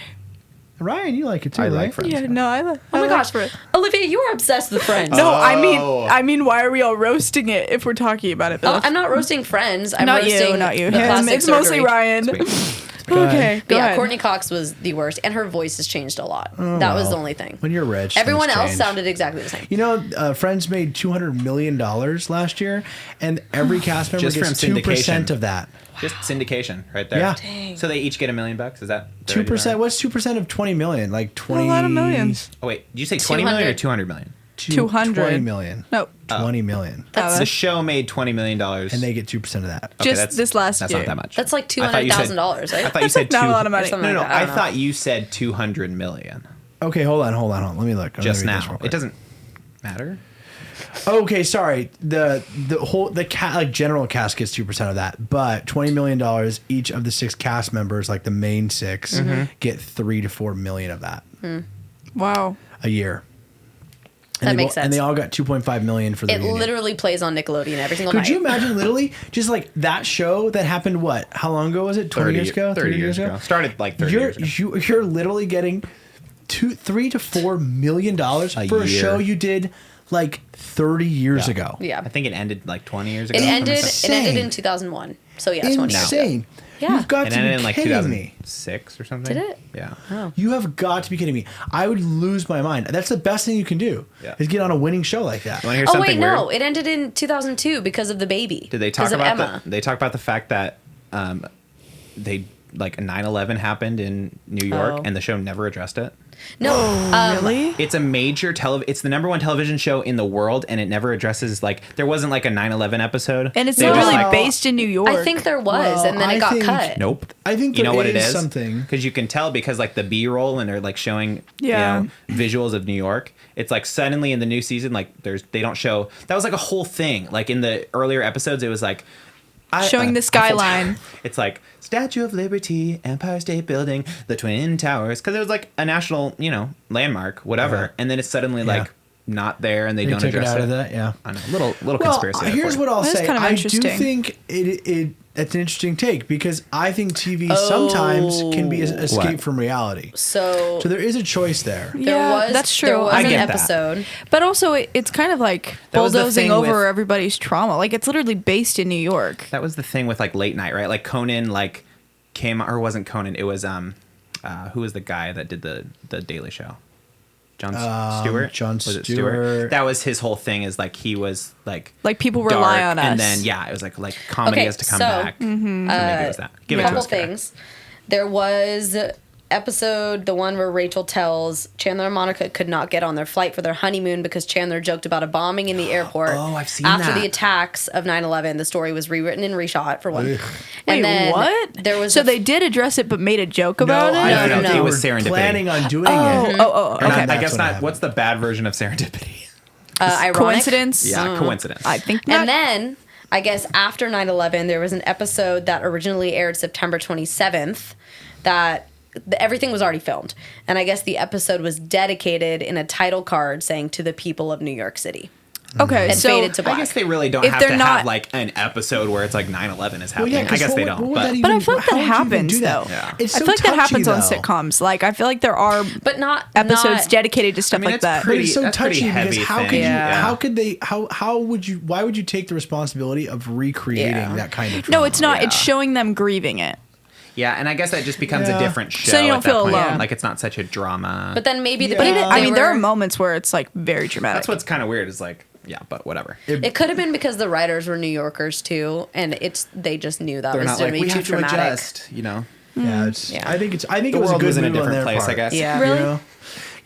Ryan, you like it too, I right? like Friends. Yeah, no, I like. Oh my gosh, Olivia, you are obsessed with Friends. No, Oh. I mean, why are we all roasting it if we're talking about it? Though? Oh, I'm not roasting Friends. I'm not roasting you, not you. the plastic It's mostly surgery. Ryan. Sweet. Okay, go Yeah, ahead. Courtney Cox was the worst, and her voice has changed a lot. That was the only thing. When you're rich, Everyone things else change. sounded exactly the same. You know, Friends made $200 million last year, and every cast member Just from gets 2% syndication. of that. Just syndication right there. Yeah. Dang. So they each get $1 million. Is that 2%. What's 2% of 20 million? Like 20. A lot of millions. Oh wait, did you say 20 million or 200 million? 200. 20 million. No, 20 million. That's The show made $20 million. And they get 2% of that. Okay, just this last That's year. not that much. That's like I thought you said- $200,000, right? I thought you said Not a lot of money. Or something No, no, like that. I I don't know. thought you said 200 million Okay, hold on. Let me look. I'm just gonna read this real now. quick. It doesn't matter. Okay, sorry. The general cast gets 2% of that, but $20 million each of the 6 cast members, like the main 6, get 3 to 4 million of that Wow. a year. That they makes sense. And they all got 2.5 million for the It reunion. literally plays on Nickelodeon every single Could night. you imagine literally just like that show that happened? What? How long ago was it? 20 years ago? 30 years ago. Started like 30 years ago. You're literally getting $3 to $4 million for a year. show you did like 30 years ago. Yeah. I think it ended like 20 years ago. It something ended. like that. It ended Insane. in 2001. So yeah, 20 years ago. Insane. Yeah. You've got It to ended be in like kidding me. 2006 or something. Did it? Yeah. You have got to be kidding me. I would lose my mind. That's the best thing you can do. Yeah. Is get on a winning show like that. You want to hear Oh something wait, weird? no! It ended in 2002 because of the baby. Did they talk Because of about Emma? they talk about the fact that they like 9/11 happened in New York Oh. and the show never addressed it? No, Really? It's a major it's the #1 television show in the world and it never addresses like there wasn't like a 9/11 episode. And it's They not just, really like, based in New York. I think there was, Well, and then it I got think- cut. Nope. I think You know there what it is is? something. Because you can tell because like the B-roll and they're like showing Yeah. visuals of New York. It's like suddenly in the new season like they don't show that was like a whole thing. Like in the earlier episodes it was like Showing the skyline. It's like Statue of Liberty, Empire State Building, the Twin Towers, because it was like a national, landmark, whatever. Yeah. And then it's suddenly Yeah. like not there, and they They don't took it address out it. of that, yeah. I know, little Well, conspiracy. there here's for what you. I'll That is say. kind of I do interesting. think it's an interesting take because I think TV sometimes can be an escape What? from reality. So So there is a choice there. there was that's true. There was I an get that. episode. But also, it's kind of like That was the bulldozing thing over with- everybody's trauma. Like, it's literally based in New York. That was the thing with like late night, right? Like Conan, like came or wasn't Conan? It was who was the guy that did the Daily Show? Jon Stewart. Jon Was it Stewart. That was his whole thing. Is like he was like Like, people rely dark, on us. and then it was like comedy Okay, has to come so, back. So maybe it was that. Give it to Couple us, Cara. things. There was episode, the one where Rachel tells Chandler and Monica could not get on their flight for their honeymoon because Chandler joked about a bombing in the airport. Oh, I've seen After that. the attacks of 9/11, the story was rewritten and reshot for one. Ugh. Wait, And then what? There was so a- they did address it, but made a joke about I it. No, think no, they no. It was were serendipity. planning on doing Oh, it. oh, Or not- okay. I That's guess what not. happened. What's the bad version of serendipity? ironic. Coincidence? Yeah, coincidence. I think not. And then, I guess after 9/11, there was an episode that originally aired September 27th that everything was already filmed. And I guess the episode was dedicated in a title card saying to the people of New York City. Okay, And so faded to black. I guess they really don't If have they're to not- have like an episode where it's like 9/11 is Well, happening. I 'cause guess they what don't. would that But But I even- feel like how that would you even happens, do that? though. Yeah. It's I so feel like that touchy, happens on though. sitcoms. Like, I feel like there are But not episodes not, dedicated to stuff like it's that. But pretty- it's so that's pretty touchy because heavy how thing. could you? Yeah. How could they? How would you? Why would you take the responsibility of recreating Yeah. that kind of? No, drama? it's not. It's Yeah. showing them grieving it. yeah, and I guess that just becomes Yeah. a different show. So you don't at that feel point. alone. Like it's not such a drama. But then maybe the Yeah. people. But I mean, there are were- moments where it's like very dramatic. that's what's kind of weird. Is like, yeah, but whatever. It could have been because the writers were New Yorkers too, and they just knew that They're was not going like to be we too have to dramatic. adjust. You know, Yeah, it's. Yeah. I think the it was a world good was in a move on different their place. part. I guess. Yeah. You Really? know?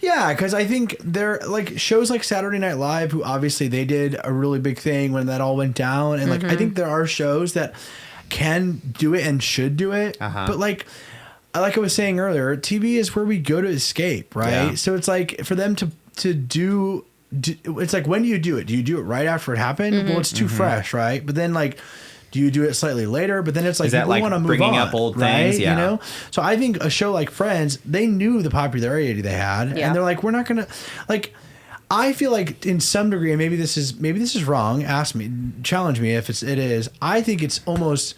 Yeah, because I think they're like shows like Saturday Night Live, who obviously they did a really big thing when that all went down, and like I think there are shows that can do it and should do it, but like I was saying earlier, TV is where we go to escape, right? Yeah. So it's like for them to do, it's like when do you do it? Do you do it right after it happened? Well, it's too fresh, right? But then like. Do you do it slightly later? But then it's like Is that, people like, want to move bringing on, up old right? things? Yeah. You know, so I think a show like Friends, they knew the popularity they had, Yeah. and they're like, we're not gonna like. I feel like in some degree, and maybe this is wrong. Ask me, challenge me if it is. I think it's almost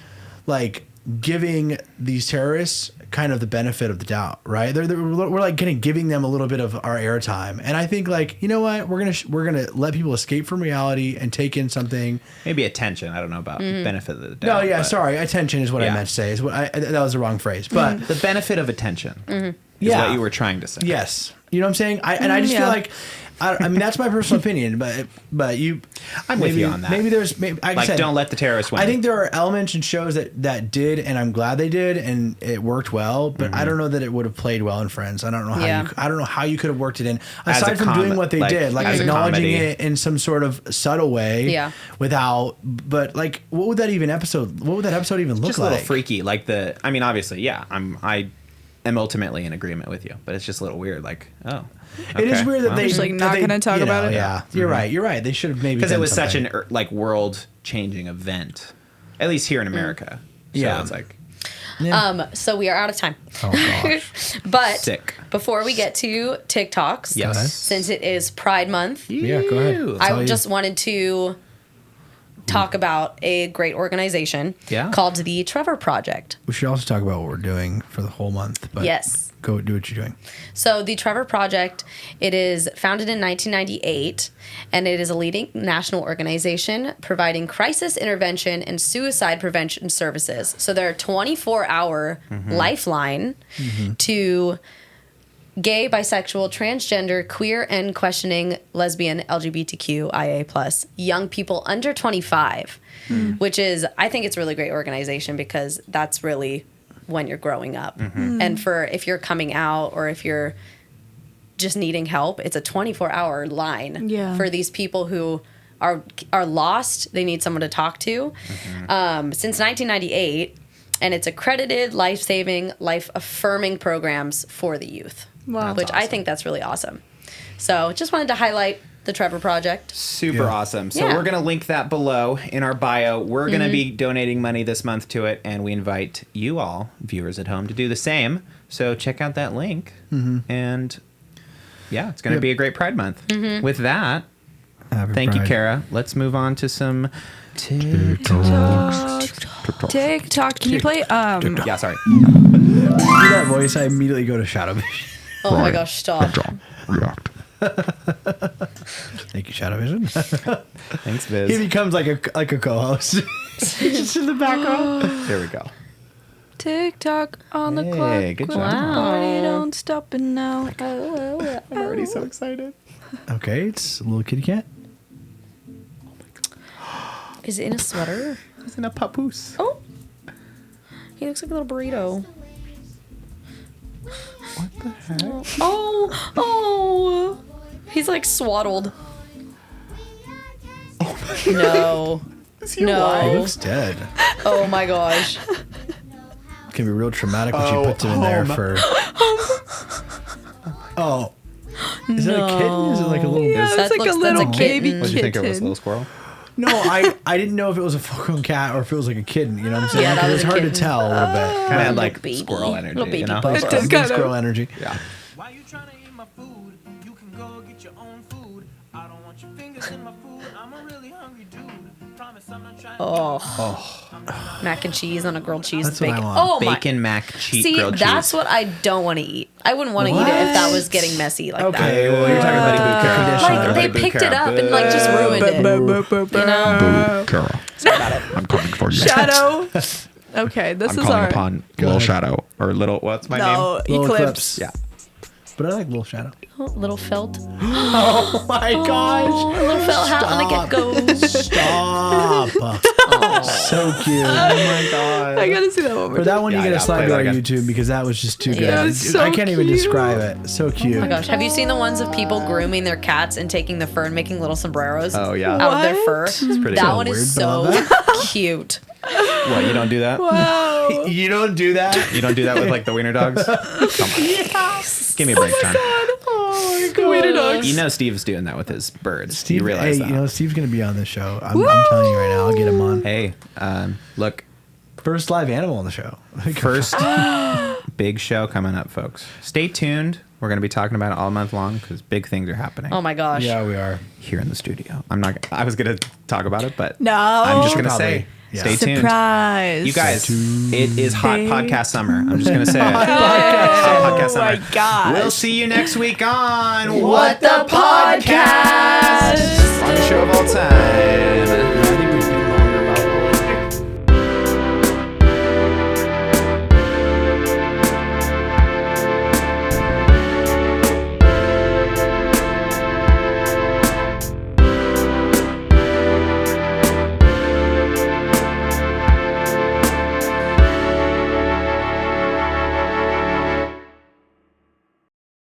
like giving these terrorists kind of the benefit of the doubt, right? We're like giving them a little bit of our airtime, and I think like, you know what, we're gonna let people escape from reality and take in something. Maybe attention. I don't know about benefit of the doubt. No, yeah, but sorry, attention is what I meant to say. That was the wrong phrase, but the benefit of attention is Yeah. what you were trying to say. yes, you know what I'm saying. I just feel like. I mean, that's my personal opinion, but you, I'm with you on that. Maybe there's, like I said, don't let the terrorists win. I think there are elements in shows that did, and I'm glad they did, and it worked well. But I don't know that it would have played well in Friends. I don't know how I don't know how you could have worked it in aside from doing what they did, like acknowledging it in some sort of subtle way. Yeah. Without, but like, what would that episode even look just like? Just a little freaky. Like I mean, obviously, yeah. I am ultimately in agreement with you, but it's just a little weird. Like, oh. Okay. It is weird that they just like not going to talk about it. Yeah, you're right. You're right. They should have maybe because it was such an like world changing event, at least here in America. So Yeah. it's like So we are out of time. Oh gosh. But Sick. before we get to TikToks, Yes. since it is Pride Month, Yeah, go ahead. I just wanted to talk about a great organization called the Trevor Project. We should also talk about what we're doing for the whole month. But Yes. Go do what you're doing. So the Trevor Project, it is founded in 1998, and it is a leading national organization providing crisis intervention and suicide prevention services. So they're a 24-hour lifeline to gay, bisexual, transgender, queer, and questioning lesbian, LGBTQIA+, young people under 25, which is, I think it's a really great organization because that's really when you're growing up. And if you're coming out or if you're just needing help, it's a 24-hour line for these people who are lost. They need someone to talk to. Since 1998, and it's accredited, life-saving, life-affirming programs for the youth. Wow. Which I think that's really awesome. So just wanted to highlight the Trevor Project. Super awesome. So Yeah. we're going to link that below in our bio. We're going to be donating money this month to it, and we invite you all, viewers at home, to do the same. So check out that link. And yeah, it's going to be a great Pride Month. With that, thank you, Cara. Let's move on to some TikTok. Can you play? Yeah, sorry. Do that voice, I immediately go to Shadow Vision. Oh my gosh, stop. Thank you, Shadow Vision. Thanks, He Viz. becomes like a co-host. Just in the background. There we go. TikTok on the Hey, clock. good Well, job. the party don't stop it now. I'm already so excited. Okay, it's a little kitty cat. Is it in a sweater? He's in a papoose. Oh. He looks like a little burrito. What the heck? Oh. He's like swaddled. No. He No. looks dead. Oh my gosh. It can be real traumatic when she puts it in there for. Oh. Is that a kitten? Is it like a little? Yeah, That it's like looks- a that's little a baby kitten. What did you think it was, a kitten. little squirrel? No, I didn't know if it was a full-grown cat or if it was like a kitten. You know what I'm saying? Yeah, that 'Cause was it's a hard kitten. to tell a little bit. Kind of had like baby. squirrel energy, Little baby you know? bump. It does Big kind squirrel of. energy. Yeah. Why you trying to eat my food? You can go get your own food. I don't want your fingers in my food. I'm a really hungry dude. Promise I'm not trying to. Oh. Mac and cheese on a grilled cheese That's with what I bacon. want. Oh my. Bacon mac cheese See, grilled that's cheese. what I don't want to eat. I wouldn't want to eat it if that was getting messy like Okay, that. well, you're talking about Buddy Boo Cara. conditioner. Like they Boo picked Cara. it up and like just ruined it. You know? Cara, I'm coming for you. Shadow. Okay, this I'm is calling our. upon Little Shadow or Little. What's my No, name? Little Eclipse. Yeah. But I like Little Shadow. Oh, little felt. Oh my gosh. Oh, a little felt hat on the get-go. Stop. So cute. Oh my god. I gotta see that one more For that one, Yeah, you gotta yeah, slide play to that our again. YouTube because that was just too good. Yeah, it's so I can't even cute. describe it. So cute. Oh my gosh. Have you seen the ones of people grooming their cats and taking the fur and making little sombreros Oh yeah. out of their What? fur? pretty That cool. one Weird, is but I so love cute. What? You don't do that? Wow. You don't do that? You don't do that with like the wiener dogs? Come on. Give me a break, John. Oh my god. Wiener dogs. You know Steve's doing that with his birds. Steve, you realize hey, that? you know, Steve's gonna be on this show. I'm telling you right now, I'll get him on. Hey, look, First live animal on the show. first big show coming up, folks. Stay tuned. We're going to be talking about it all month long because big things are happening. Oh my gosh. Yeah, we are. Here in the studio. I was going to talk about it, but No. I'm just going to Probably. say, Yeah. stay tuned. Surprise. You guys, it is hot Stay- podcast summer. I'm just going to say it. Hot podcast Oh summer. my gosh. We'll see you next week on What the Podcast? Funniest show of all time.